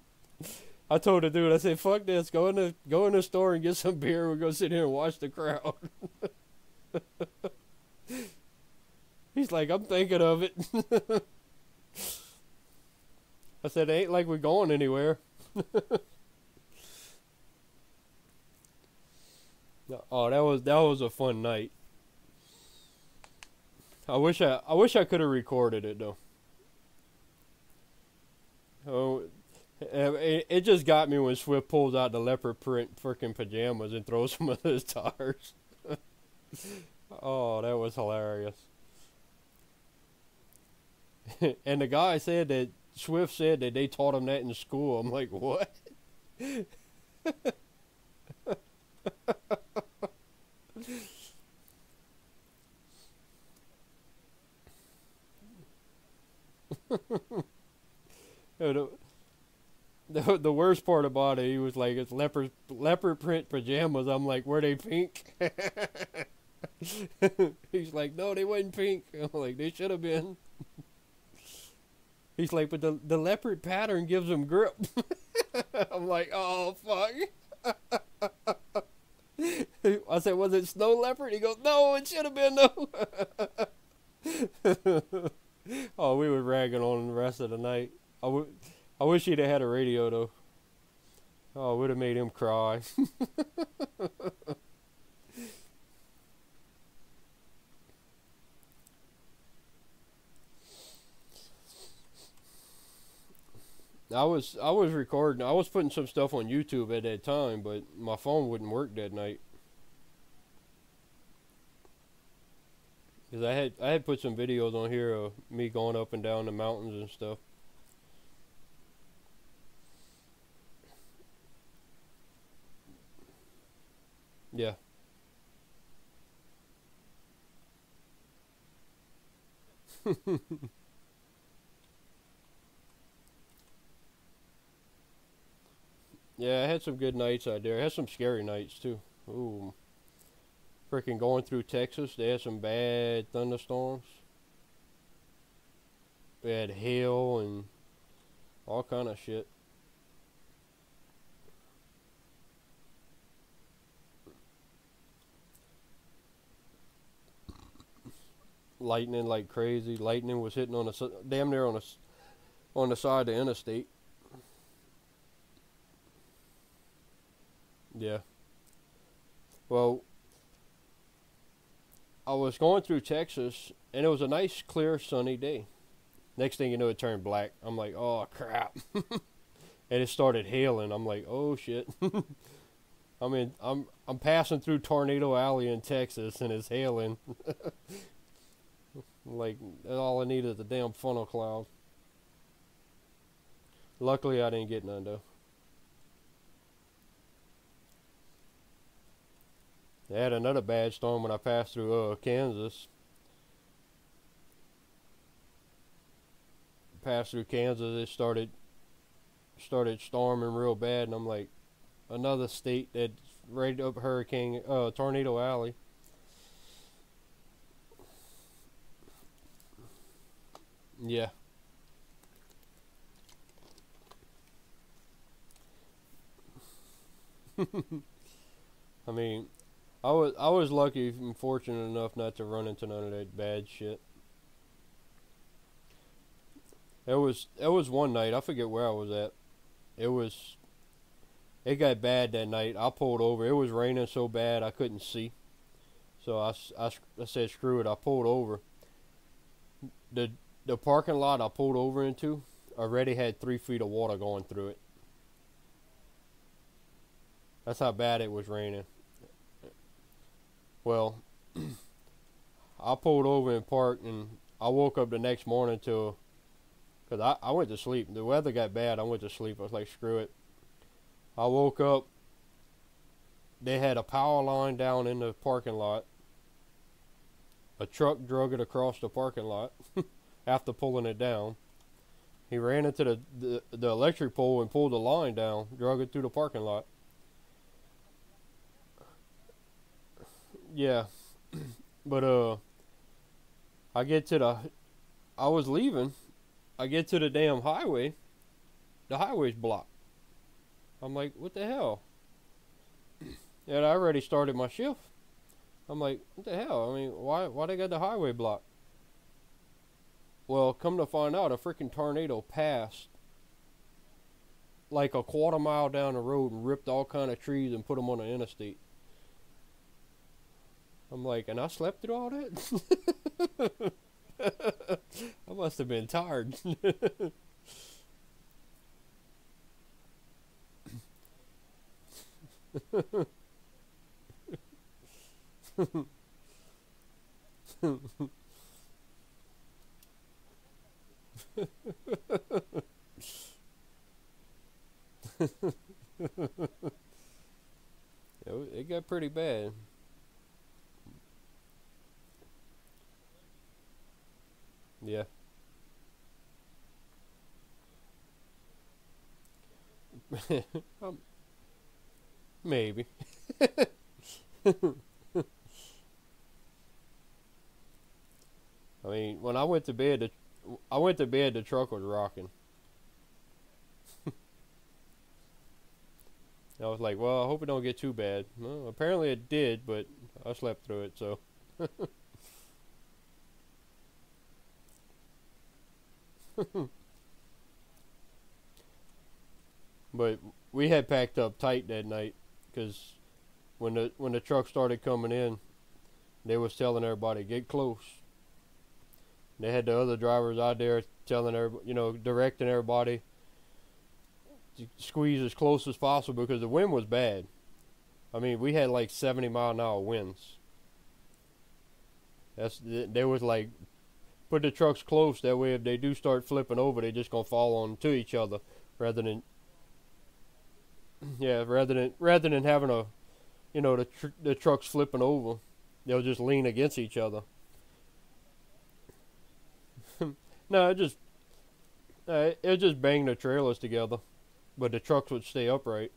I told the dude, I said, "Fuck this, go in the store and get some beer. We're gonna sit here and watch the crowd." He's like, "I'm thinking of it." I said, "It ain't like we're going anywhere." Oh, that was a fun night. I wish I could have recorded it though. Oh, it just got me when Swift pulls out the leopard print freaking pajamas and throws them under his tires. Oh, that was hilarious. And the guy said that Swift said that they taught him that in school. I'm like, what? The worst part about it, he was like, "It's leopard print pajamas." I'm like, "Were they pink?" He's like, "No, they wasn't pink." I'm like, "They should have been." He's like, "But the leopard pattern gives them grip." I'm like, "Oh, fuck." I said, "Was it snow leopard?" He goes, "No, it should have been, no." Oh, we were ragging on the rest of the night. I wish he'd have had a radio, though. Oh, it would have made him cry. I was recording. I was putting some stuff on YouTube at that time, but my phone wouldn't work that night. Because I had put some videos on here of me going up and down the mountains and stuff. Yeah. Yeah, I had some good nights out there. I had some scary nights too. Ooh. Freaking going through Texas, they had some bad thunderstorms. We had hail and all kind of shit. lightning like crazy. Lightning was hitting on the damn near on the side of the interstate. Yeah. Well, I was going through Texas, and it was a nice, clear, sunny day. Next thing you know, it turned black. I'm like, oh crap, and it started hailing. I'm like, oh shit. I mean, I'm passing through Tornado Alley in Texas, and it's hailing. Like, all I need is a damn funnel cloud. Luckily, I didn't get none though. They had another bad storm when I passed through Kansas. Passed through Kansas, it started storming real bad, and I'm like, another state that's right up Tornado Alley. Yeah. I mean, I was lucky and fortunate enough not to run into none of that bad shit. It was one night, I forget where I was at. It got bad that night. I pulled over. It was raining so bad I couldn't see. So I said screw it. I pulled over. The parking lot I pulled over into already had 3 feet of water going through it. That's how bad it was raining. Well, I pulled over and parked, and I woke up the next morning because I went to sleep. The weather got bad. I went to sleep. I was like, screw it. I woke up. They had a power line down in the parking lot. A truck drug it across the parking lot after pulling it down. He ran into the electric pole and pulled the line down, drug it through the parking lot. Yeah. But I was leaving. I get to the damn highway. The highway's blocked. I'm like, what the hell? And I already started my shift. I'm like, what the hell? I mean, why they got the highway blocked? Well, come to find out, a freaking tornado passed like a quarter mile down the road and ripped all kind of trees and put them on the interstate. I'm like, and I slept through all that? I must have been tired. It got pretty bad. Yeah. um, maybe. I mean, when I went to bed, the truck was rocking. I was like, well, I hope it don't get too bad. Well, apparently it did, but I slept through it, so. But we had packed up tight that night because when the truck started coming in, they was telling everybody get close. They had the other drivers out there telling everybody, directing everybody to squeeze as close as possible because the wind was bad. I mean, we had like 70-mile-an-hour winds. They was like, put the trucks close, that way if they do start flipping over, they just gonna fall onto each other rather than having the trucks flipping over. They'll just lean against each other. No, it'll just bang the trailers together, but the trucks would stay upright.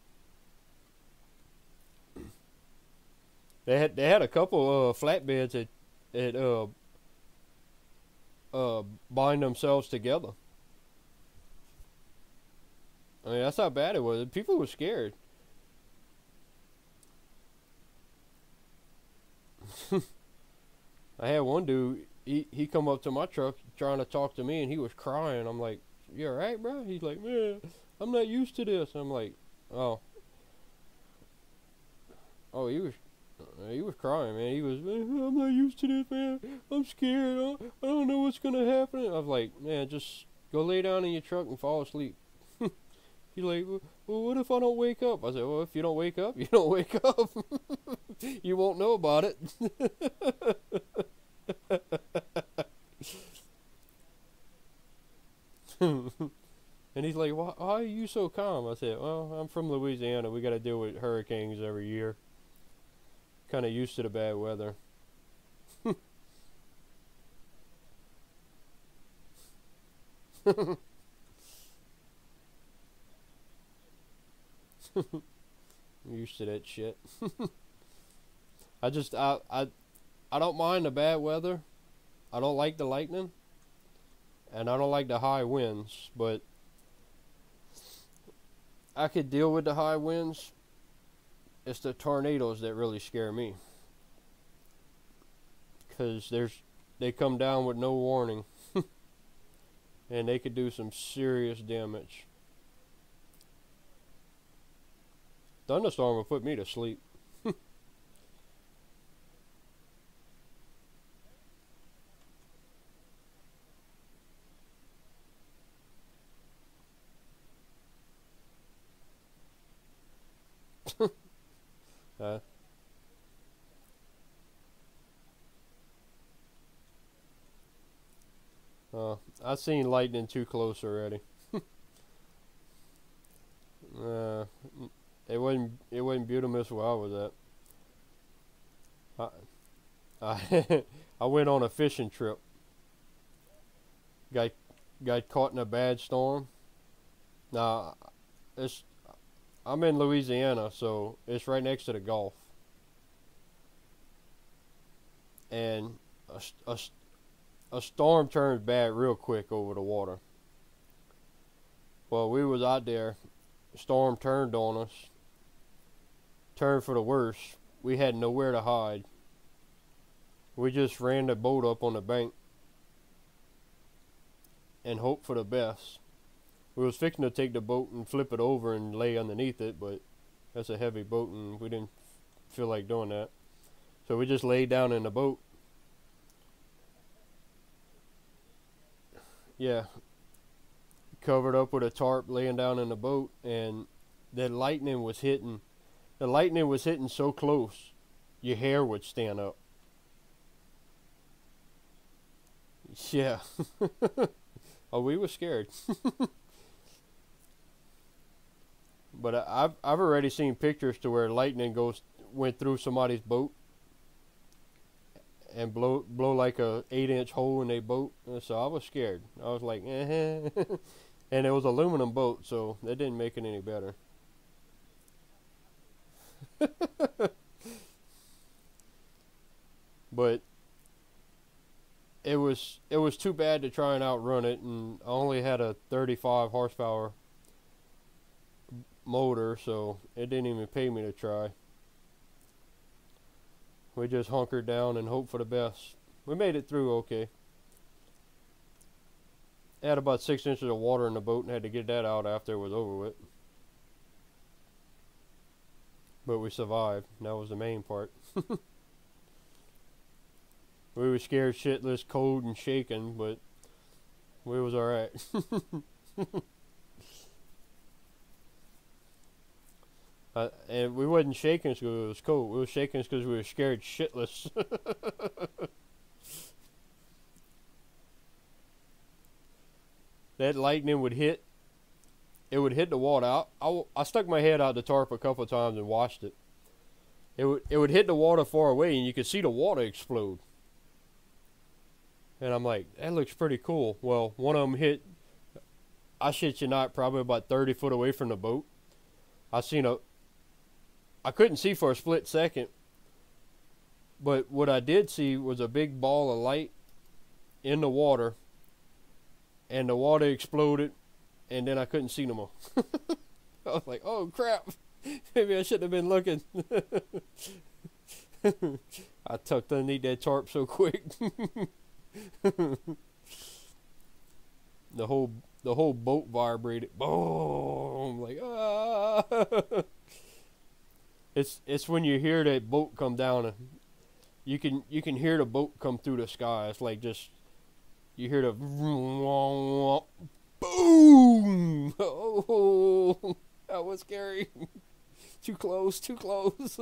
They had a couple flatbeds that bind themselves together. I mean, that's how bad it was. People were scared. I had one dude, he come up to my truck trying to talk to me, and he was crying. I'm like, "You alright, bro?" He's like, "Man, I'm not used to this." I'm like, "Oh, oh, he was crying, man. He was, "Man, I'm not used to this, man. I'm scared. I don't know what's gonna happen." I was like, "Man, just go lay down in your truck and fall asleep." He's like, "Well, what if I don't wake up?" I said, "Well, if you don't wake up, you don't wake up. You won't know about it." And he's like, why are you so calm? I said, "Well, I'm from Louisiana. We got to deal with hurricanes every year. Kind of used to the bad weather." I'm used to that shit. I just, I don't mind the bad weather. I don't like the lightning. And I don't like the high winds. But I could deal with the high winds. It's the tornadoes that really scare me. Because they come down with no warning. And they could do some serious damage. Thunderstorm will put me to sleep. uh, I've seen lightning too close already. uh, it wasn't beautiful where I was at. I went on a fishing trip. Got caught in a bad storm. Now, it's I'm in Louisiana, so it's right next to the Gulf. And a storm turns bad real quick over the water. Well, we was out there. Storm turned on us. Turned for the worst. We had nowhere to hide. We just ran the boat up on the bank and hoped for the best. We was fixing to take the boat and flip it over and lay underneath it, but that's a heavy boat and we didn't feel like doing that. So we just laid down in the boat. Yeah, covered up with a tarp, laying down in the boat, and the lightning was hitting. The lightning was hitting so close, your hair would stand up. Yeah. Oh, we were scared. But I've already seen pictures to where lightning went through somebody's boat and blow like a 8-inch hole in their boat. And so I was scared. I was like, eh. And it was an aluminum boat, so that didn't make it any better. But it was too bad to try and outrun it, and I only had a 35 horsepower motor, so it didn't even pay me to try. We just hunkered down and hoped for the best. We made it through okay. Had about 6 inches of water in the boat and had to get that out after it was over with. But we survived. That was the main part. We were scared shitless, cold and shaking, but we was alright. And we wasn't shaking because it was cold. We was shaking because we were scared shitless. That lightning would hit. It would hit the water. I stuck my head out the tarp a couple of times and watched it. It would hit the water far away, and you could see the water explode. And I'm like, that looks pretty cool. Well, one of them hit, I shit you not, probably about 30 foot away from the boat. I couldn't see for a split second, but what I did see was a big ball of light in the water, and the water exploded, and then I couldn't see no more. I was like, oh crap, maybe I shouldn't have been looking. I tucked underneath that tarp so quick. The whole boat vibrated. Boom! Like ah! It's when you hear that boat come down, and you can hear the boat come through the sky. It's like just you hear the boom. Oh, that was scary. Too close, too close.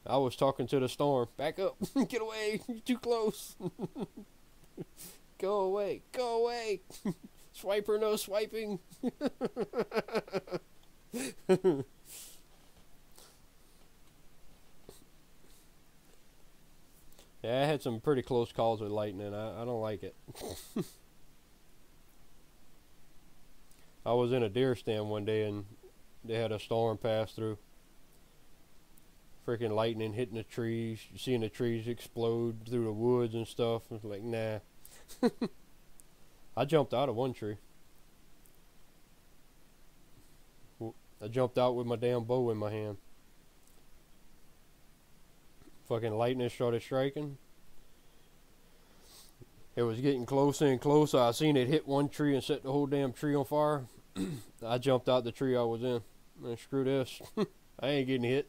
I was talking to the storm. Back up. Get away. You're too close. Go away. Go away. Swiper, no swiping. Yeah, I had some pretty close calls with lightning. I don't like it. I was in a deer stand one day and they had a storm pass through. Freaking lightning hitting the trees. You seeing the trees explode through the woods and stuff. It's like, nah. I jumped out of one tree. I jumped out with my damn bow in my hand. Fucking lightning started striking. It was getting closer and closer. I seen it hit one tree and set the whole damn tree on fire. I jumped out the tree I was in. Man, screw this. I ain't getting hit.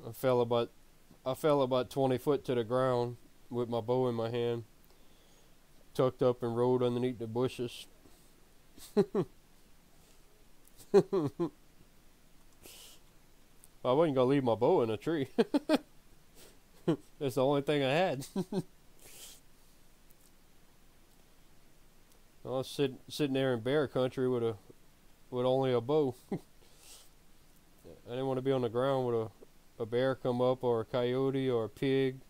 I fell about 20 foot to the ground with my bow in my hand, tucked up and rolled underneath the bushes. I wasn't gonna leave my bow in a tree. That's the only thing I had. I was sitting there in bear country with only a bow. I didn't want to be on the ground with a bear come up or a coyote or a pig,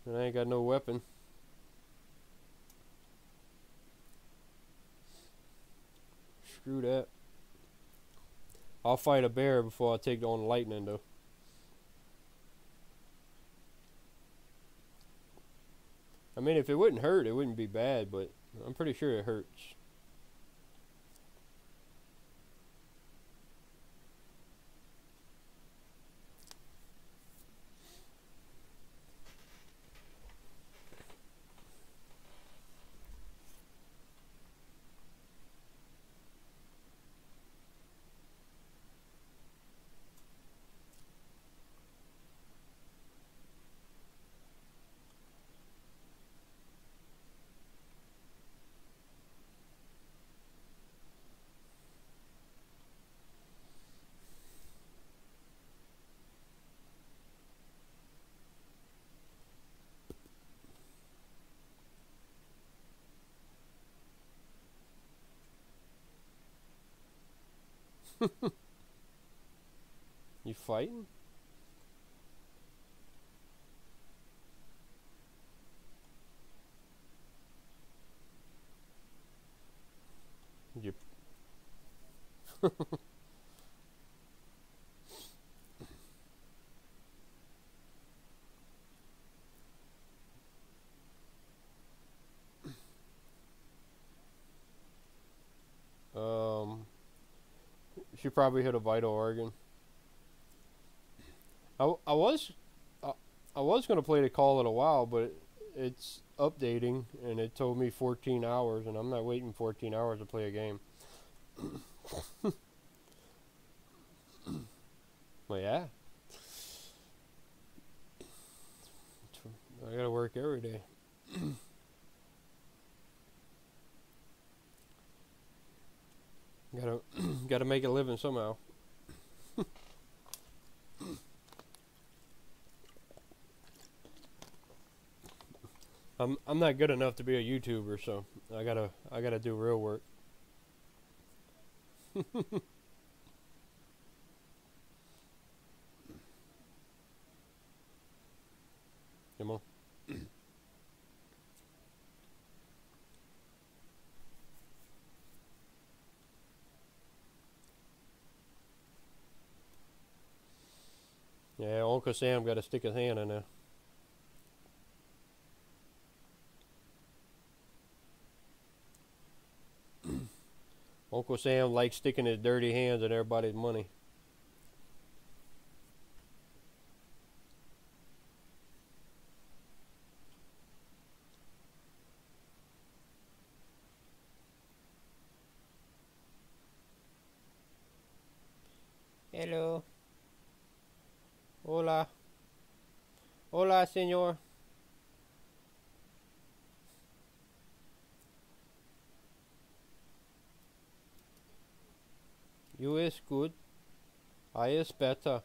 and I ain't got no weapon. Screw that. I'll fight a bear before I take on lightning, though. I mean, if it wouldn't hurt, it wouldn't be bad, but I'm pretty sure it hurts. You fighting? You she probably hit a vital organ. I was gonna play the call in a while, but it's updating and it told me 14 hours, and I'm not waiting 14 hours to play a game. Well, yeah. I gotta work every day. Gotta make a living somehow. I'm not good enough to be a YouTuber, so I gotta do real work. Come on. Yeah, Uncle Sam got to stick his hand in there. Uncle Sam likes sticking his dirty hands in everybody's money. Hello. Hola. Hola, señor. You is good. I is better.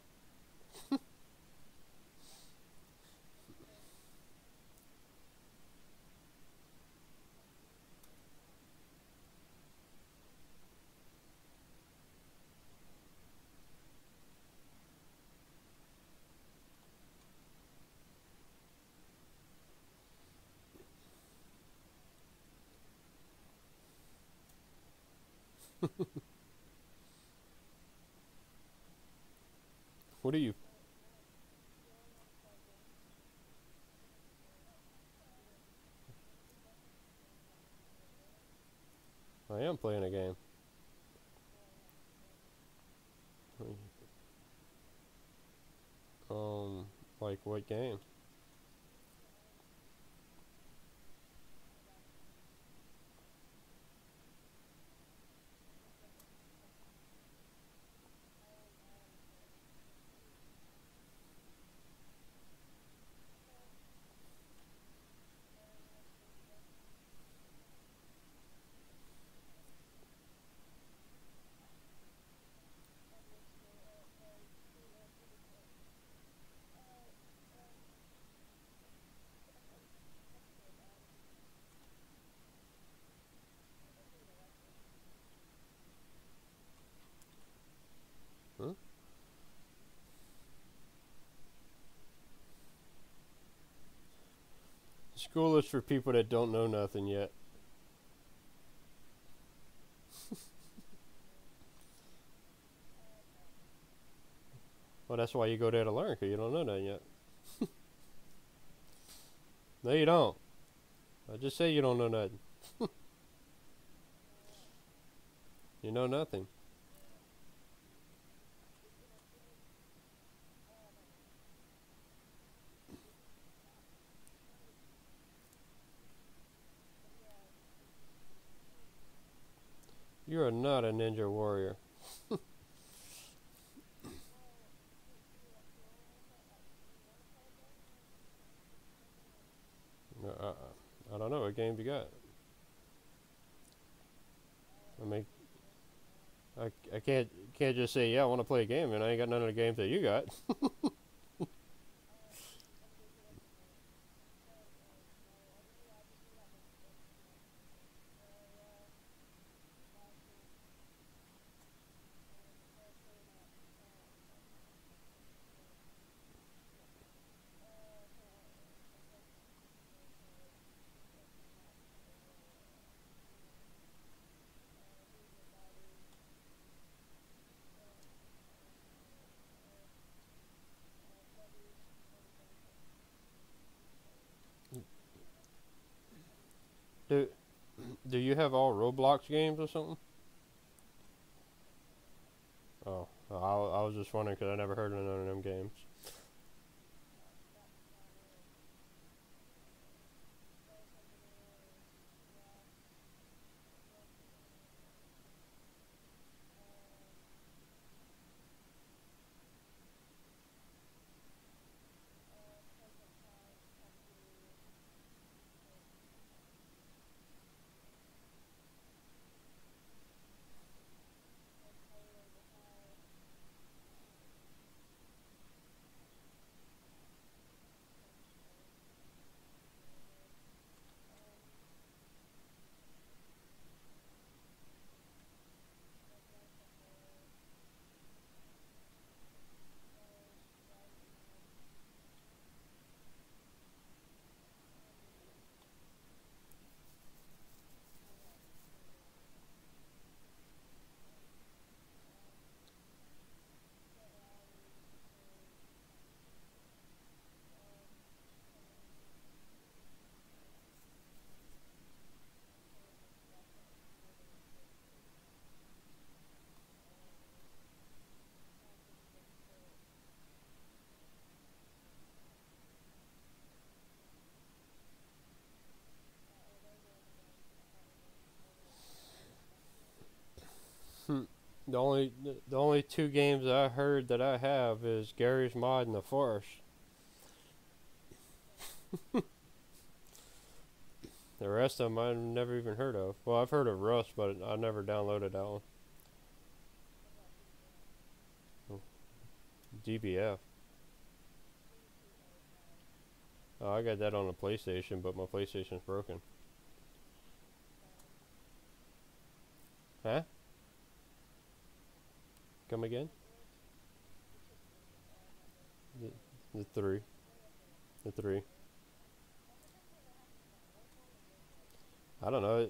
What are you? I am playing a game. Um, like what game? Huh? School is for people that don't know nothing yet. Well, that's why you go there to learn, 'cause you don't know nothing yet. No, you don't. I just say you don't know nothing. You know nothing. You are not a ninja warrior. I don't know what games you got. I mean, I can't just say yeah I want to play a game and I ain't got none of the games that you got. do do you have all Roblox games or something? Oh, I was just wondering because I never heard of none of them games. Hmm. The only two games I heard that I have is Gary's Mod and The Forest. The rest of them I've never even heard of. Well, I've heard of Rust, but I never downloaded that one. DBF. Oh, I got that on the PlayStation, but my PlayStation's broken. Huh? Come again? The three. The three. I don't know.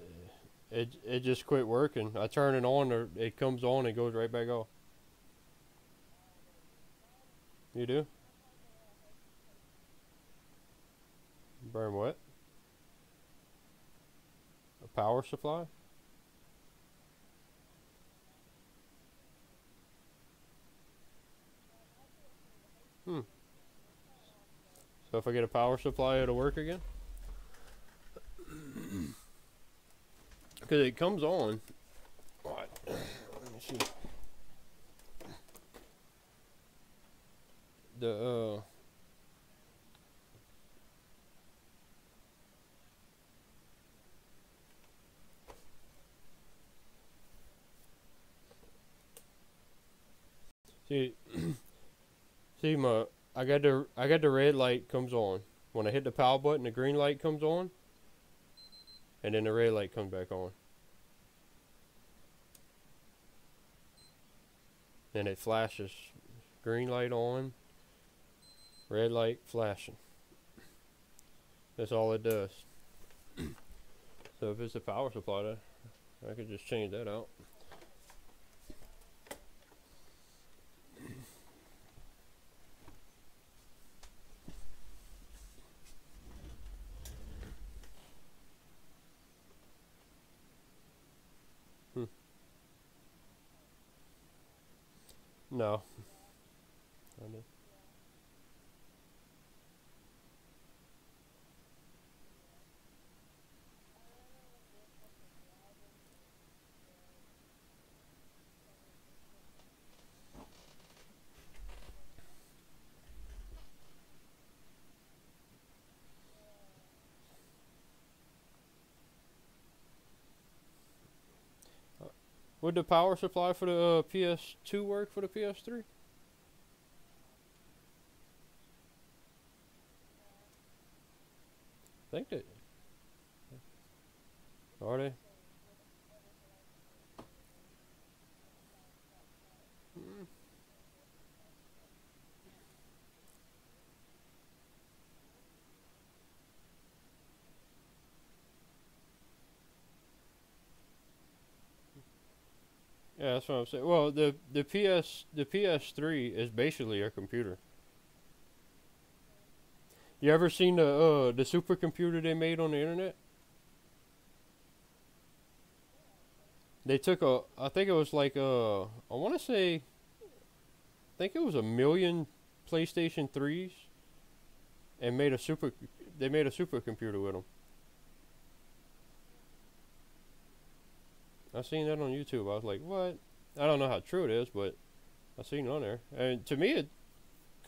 It just quit working. I turn it on, or it comes on and goes right back off. You do? Burn what? A power supply? Hmm. So if I get a power supply, it'll work again? Because it comes on. What? Let me see. The see see my I got the red light comes on. When I hit the power button, the green light comes on, and then the red light comes back on. Then it flashes. Green light on, red light flashing. That's all it does. So if it's a power supply, I could just change that out. Hmm. No. I did. Would the power supply for the PS2 work for the PS3? I think that. Are they? Mm. Yeah, that's what I'm saying. Well, the PS3 is basically a computer. You ever seen the supercomputer they made on the internet? They took I think it was like I want to say, I think it was a million PlayStation 3s and they made a supercomputer with them. I seen that on YouTube. I was like, what? I don't know how true it is, but I seen it on there. And to me, it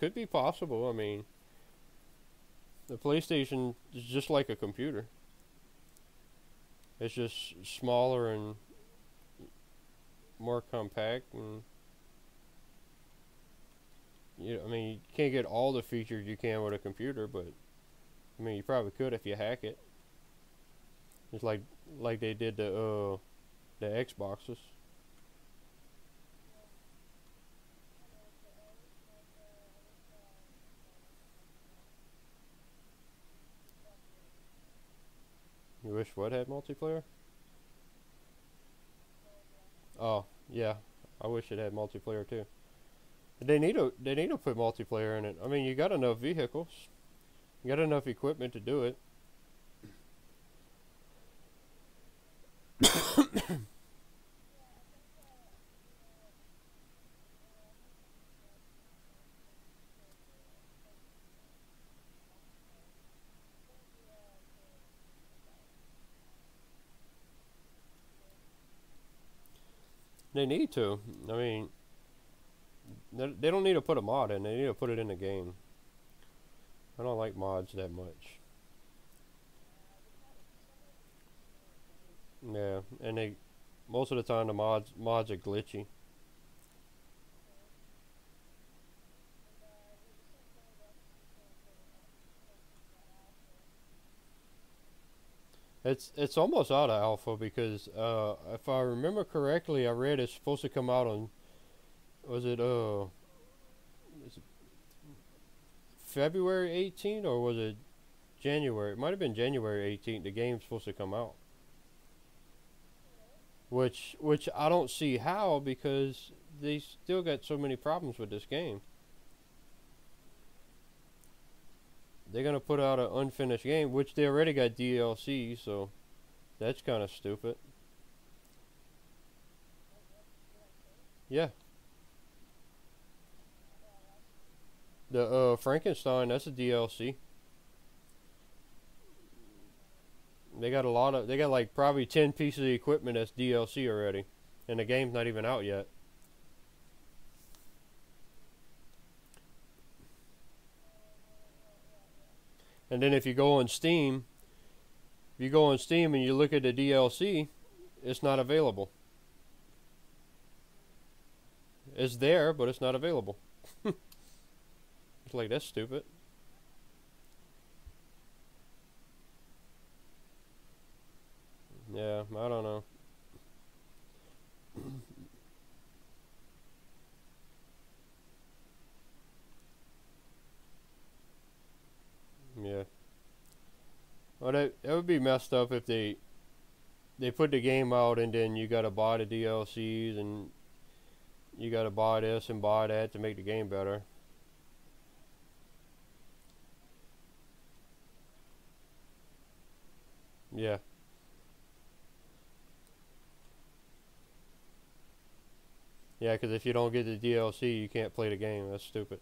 could be possible. I mean, the PlayStation is just like a computer. It's just smaller and more compact, and I mean, you can't get all the features you can with a computer, but I mean, you probably could if you hack it. It's like they did the Xboxes. You wish what had multiplayer? Oh, yeah. I wish it had multiplayer too. They need to put multiplayer in it. I mean, you got enough vehicles. You got enough equipment to do it. They need to. I mean, they don't need to put a mod in. They need to put it in the game. I don't like mods that much. Yeah, and they most of the time the mods are glitchy. It's almost out of alpha because if I remember correctly, I read it's supposed to come out on was it is it February 18th or was it January? It might have been January 18th. The game's supposed to come out. Which I don't see how because they still got so many problems with this game. They're gonna put out an unfinished game, which they already got DLC, so that's kind of stupid. Yeah, the Frankenstein, that's a DLC. They got like probably 10 pieces of equipment that's DLC already, and the game's not even out yet. And then if you go on Steam and you look at the DLC, it's not available. It's there, but it's not available. It's like that's stupid. Yeah, I don't know. Yeah. Well, that would be messed up if they put the game out and then you gotta buy the DLCs and you gotta buy this and buy that to make the game better. Yeah. Yeah, because if you don't get the DLC, you can't play the game. That's stupid.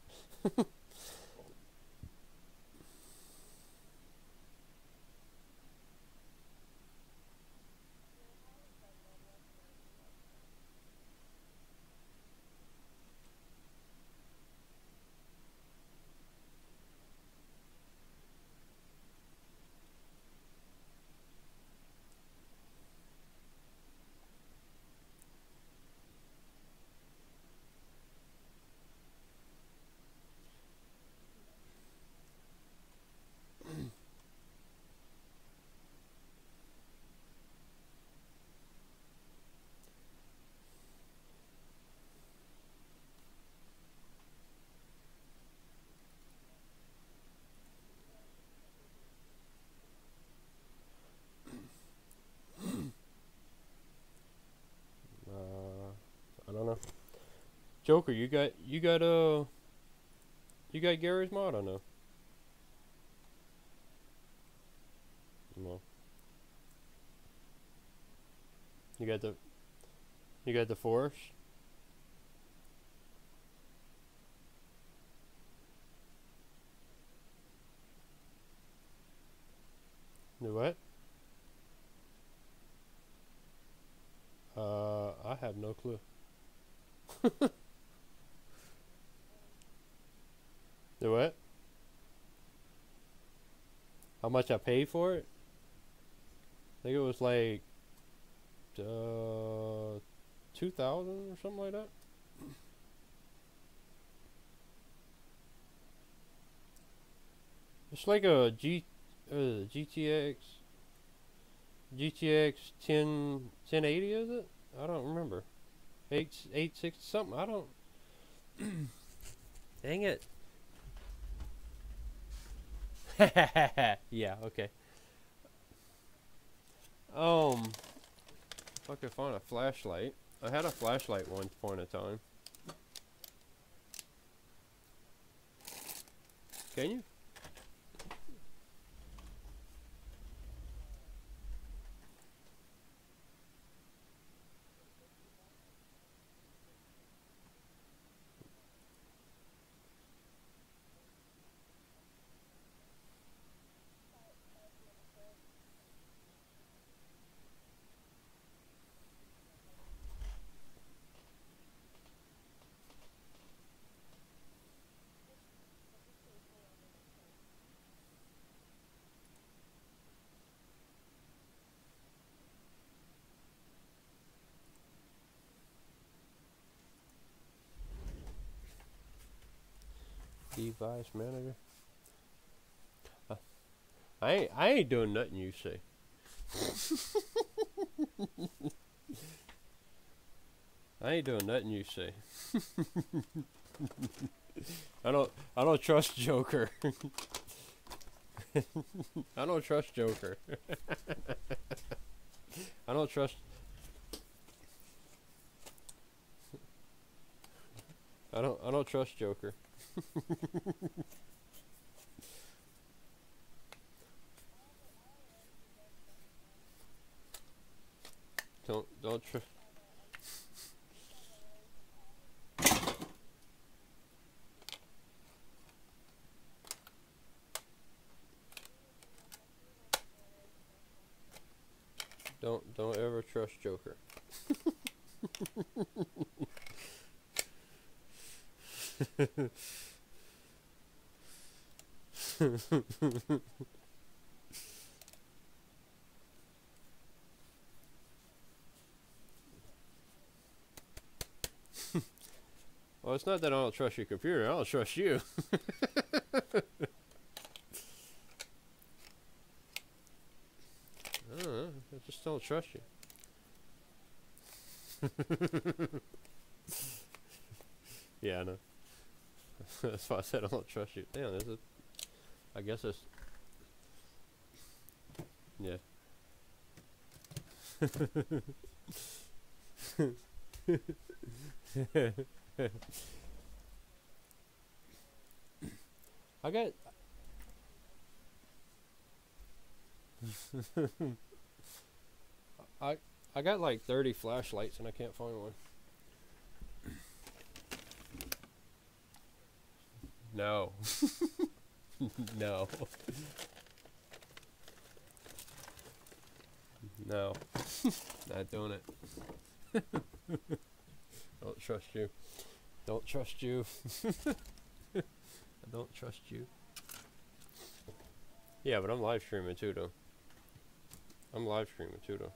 I don't know. Joker, you got Gary's mod or no? No. You got the force. The what? I have no clue. The what? How much I paid for it? I think it was like 2,000 or something like that. It's like a GTX 1080 is it? I don't remember. 860 something. I don't. Dang it. Yeah. Okay. If I could find a flashlight. I had a flashlight one point in time. Can you? Device manager. I ain't doing nothing you say. I ain't doing nothing you say. I don't trust Joker. I don't trust Joker. I don't trust I don't trust Joker. Don't trust. Don't ever trust Joker. Well, it's not that I don't trust your computer. I don't trust you. I don't know. I just don't trust you. Yeah, I know. That's why I said I don't trust you. Damn, is it? I guess it's. Yeah. I got. I got like 30 flashlights and I can't find one. No. No. No. Not doing it. Don't trust you. Don't trust you. I don't trust you. Yeah, but I'm live streaming too, though. I'm live streaming too, though.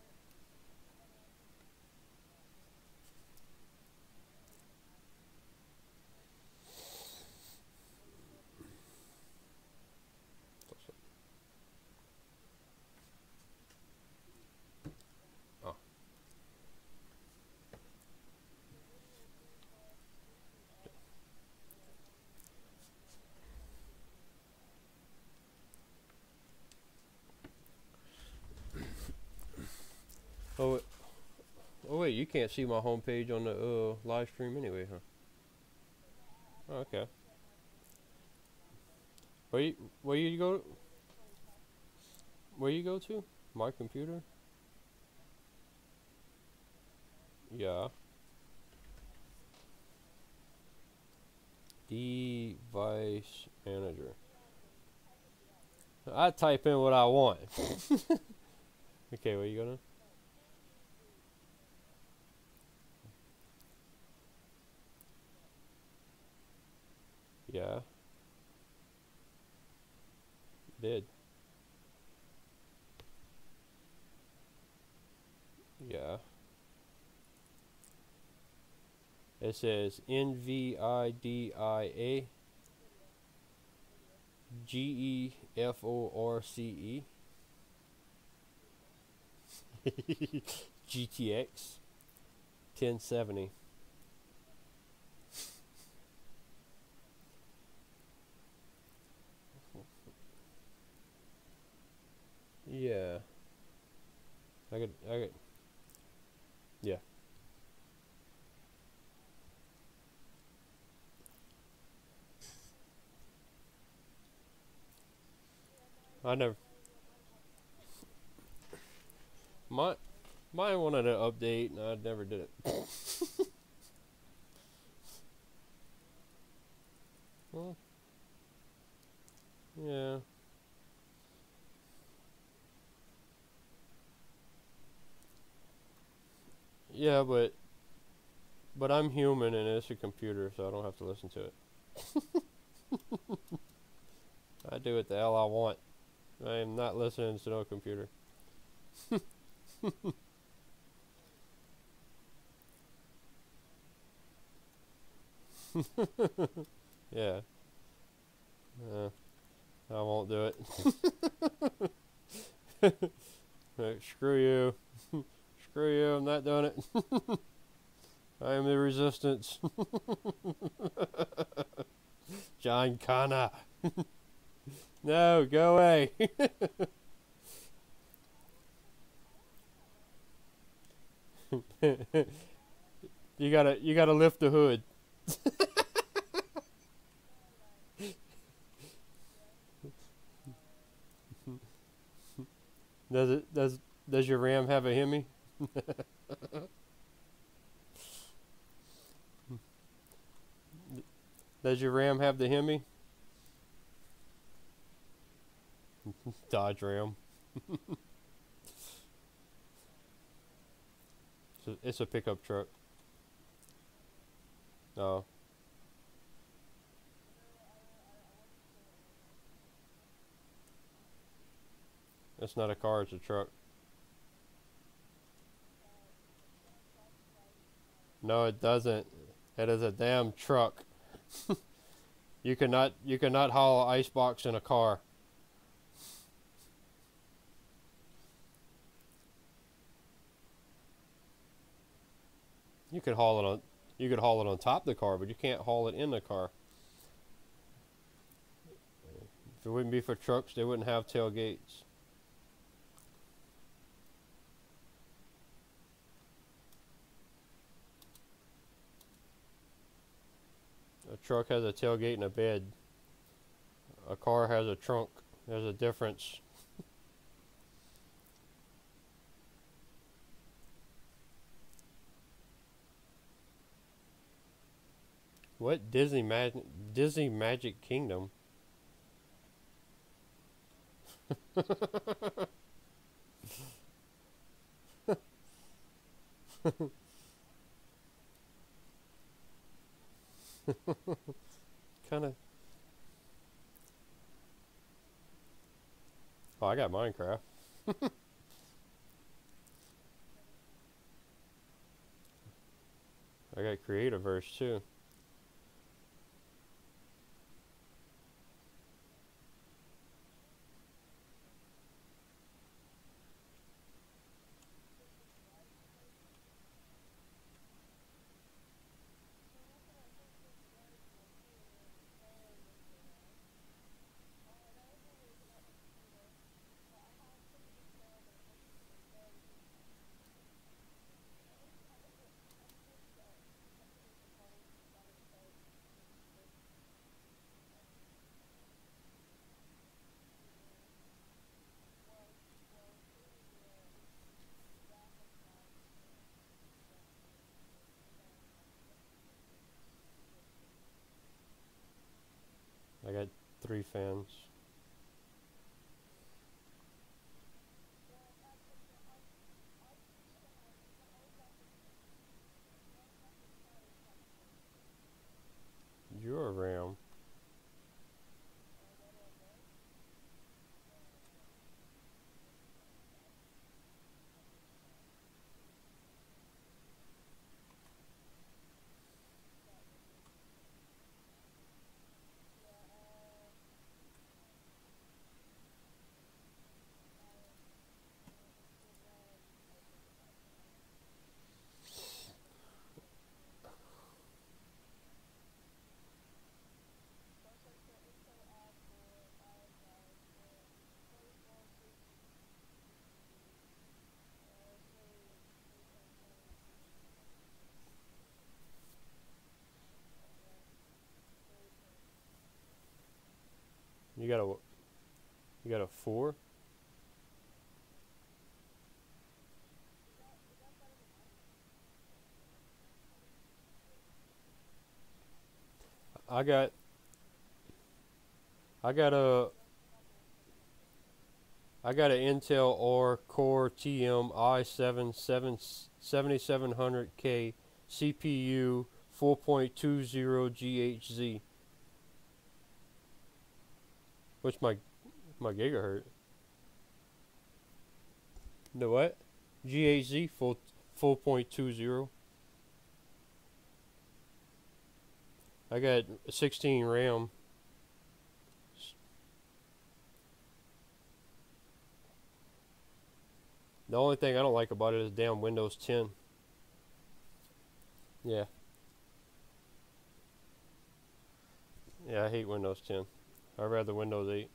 Oh. Oh wait, you can't see my homepage on the live stream anyway, huh? Oh, okay. Where you go? Where you go to? My computer? Yeah. Device manager. I type in what I want. Okay, where you going? Yeah. Did. Yeah. It says NVIDIA GeForce GTX 1070. Yeah. I could, yeah. I never, my, mine wanted an update and I never did it. Well, yeah. Yeah, but I'm human and it's a computer, so I don't have to listen to it. I do what the hell I want. I am not listening to no computer. Yeah. I won't do it. Like, screw you. Screw you, I'm not doing it. I am the resistance. John Connor. No, go away. You gotta lift the hood. Does your Ram have a Hemi? Does your Ram have the Hemi? Dodge Ram. It's a pickup truck. Oh, it's not a car, it's a truck. No, it doesn't. It is a damn truck. You cannot haul an ice box in a car. You could haul it on you could haul it on top of the car, but you can't haul it in the car. If it wouldn't be for trucks, they wouldn't have tailgates. A truck has a tailgate and a bed. A car has a trunk. There's a difference. What Disney Magic Kingdom? Kind of. Oh, I got Minecraft. I got Creativerse too. I got 3 fans. You're a Ram. You got a you got a 4? I got I got a I got an Intel R Core TM i7 7700K CPU 4.20 GHz. What's my gigahertz? The what? GHz 4.20. I got 16 RAM. The only thing I don't like about it is damn Windows 10. Yeah. Yeah, I hate Windows 10. I'd rather Windows 8.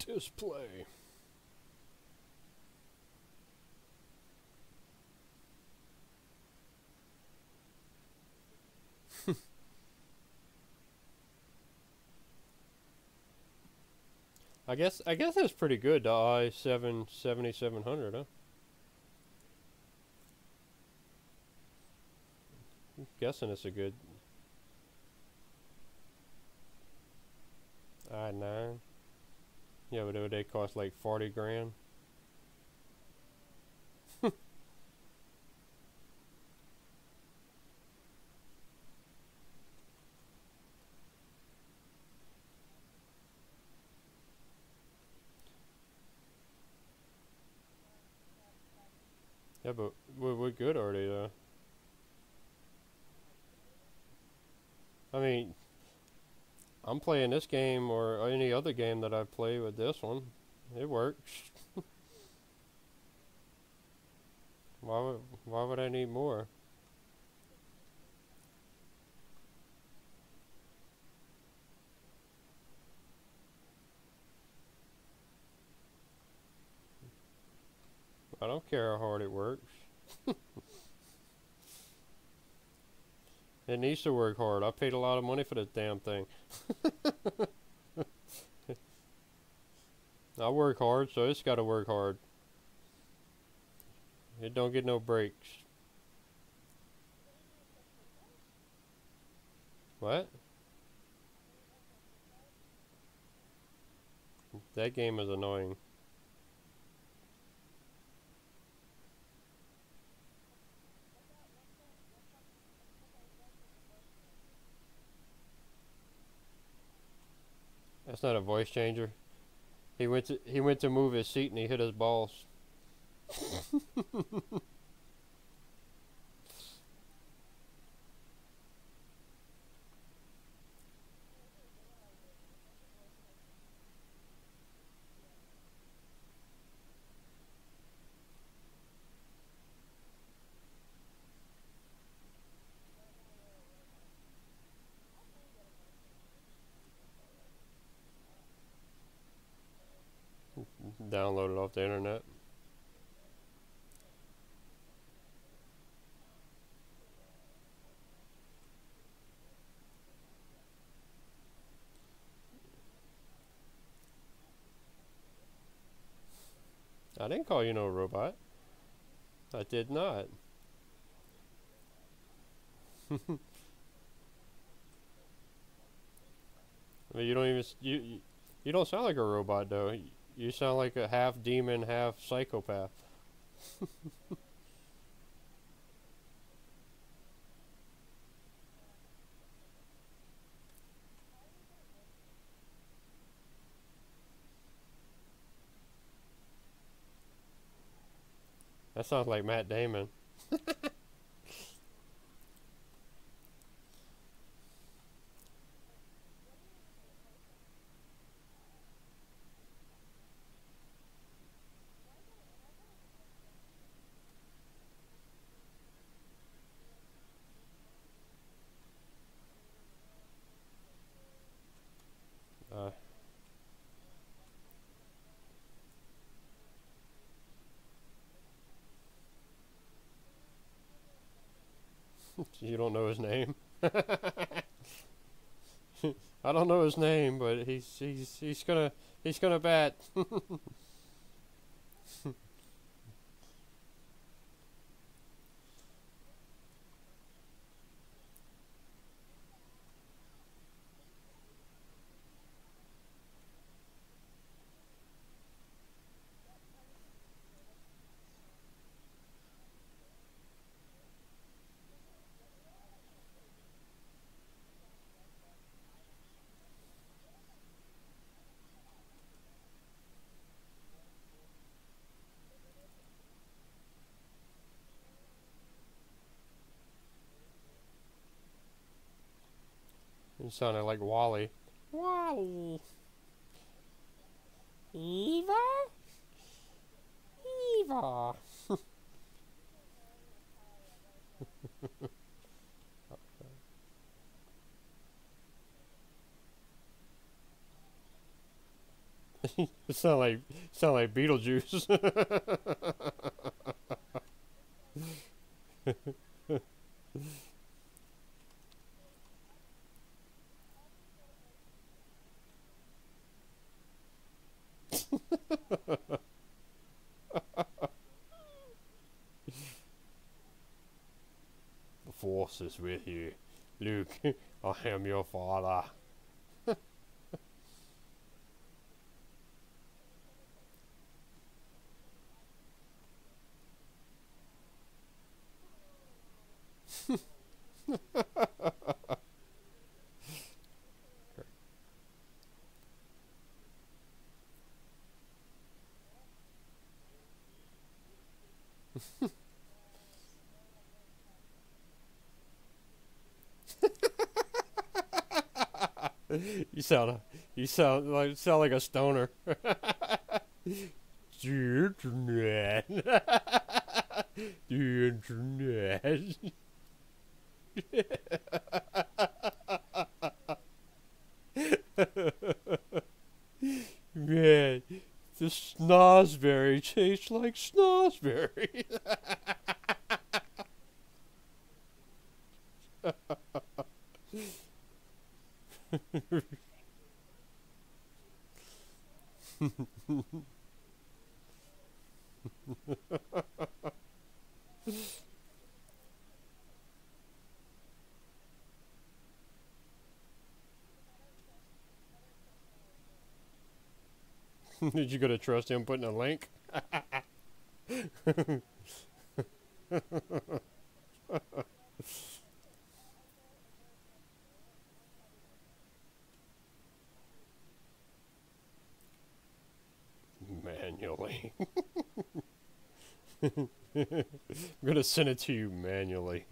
Display. I guess that's pretty good, the i7 7700, huh? I'm guessing it's a good i9. Yeah, but they cost like 40 grand. Yeah, but what good are they though? I mean, I'm playing this game or any other game that I play with this one. It works. Why would I need more? I don't care how hard it works. It needs to work hard. I paid a lot of money for this damn thing. I work hard, so it's got to work hard. It don't get no breaks. What? That game is annoying. That's not a voice changer. He went to move his seat and he hit his balls. Downloaded off the internet. I didn't call you no robot. I did not. I mean, you don't even you don't sound like a robot though. You sound like a half demon, half psychopath. That sounds like Matt Damon. Uh, you don't know his name. I don't know his name, but he's gonna bat. It sounded like Wally. Wally. Eva? Eva. It sound like Beetlejuice. The Force is with you, Luke. I am your father. You sound sound like a stoner. The internet. The internet. Man, the snozberry tastes like snozberry. Did you go to trust him putting a link? Manually. I'm gonna send it to you manually.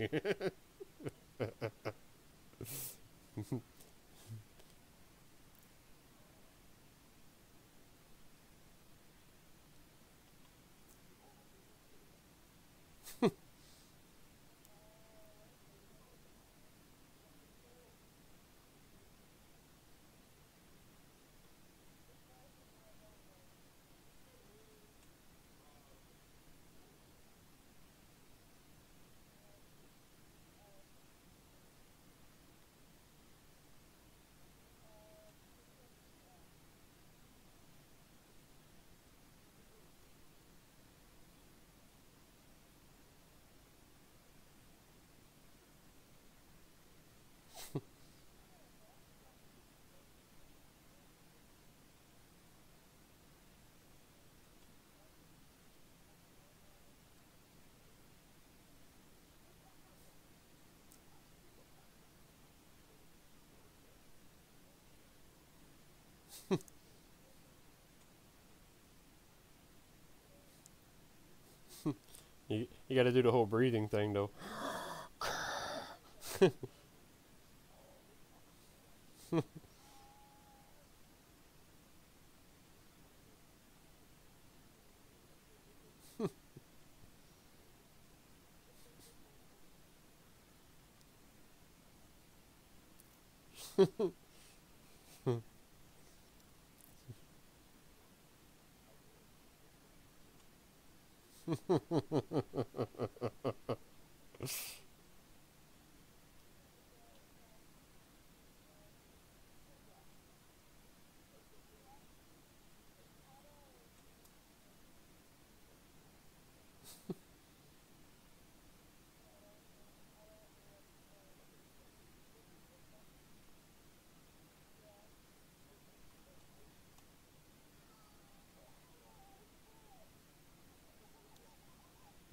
You gotta do the whole breathing thing though.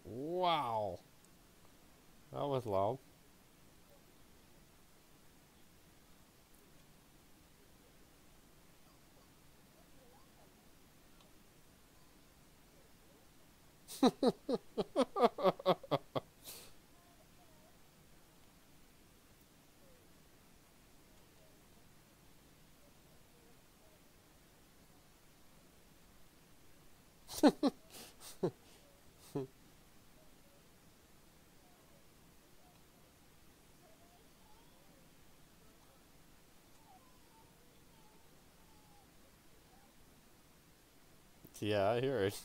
Wow. That was loud. Yeah, I hear it.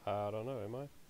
I don't know, am I?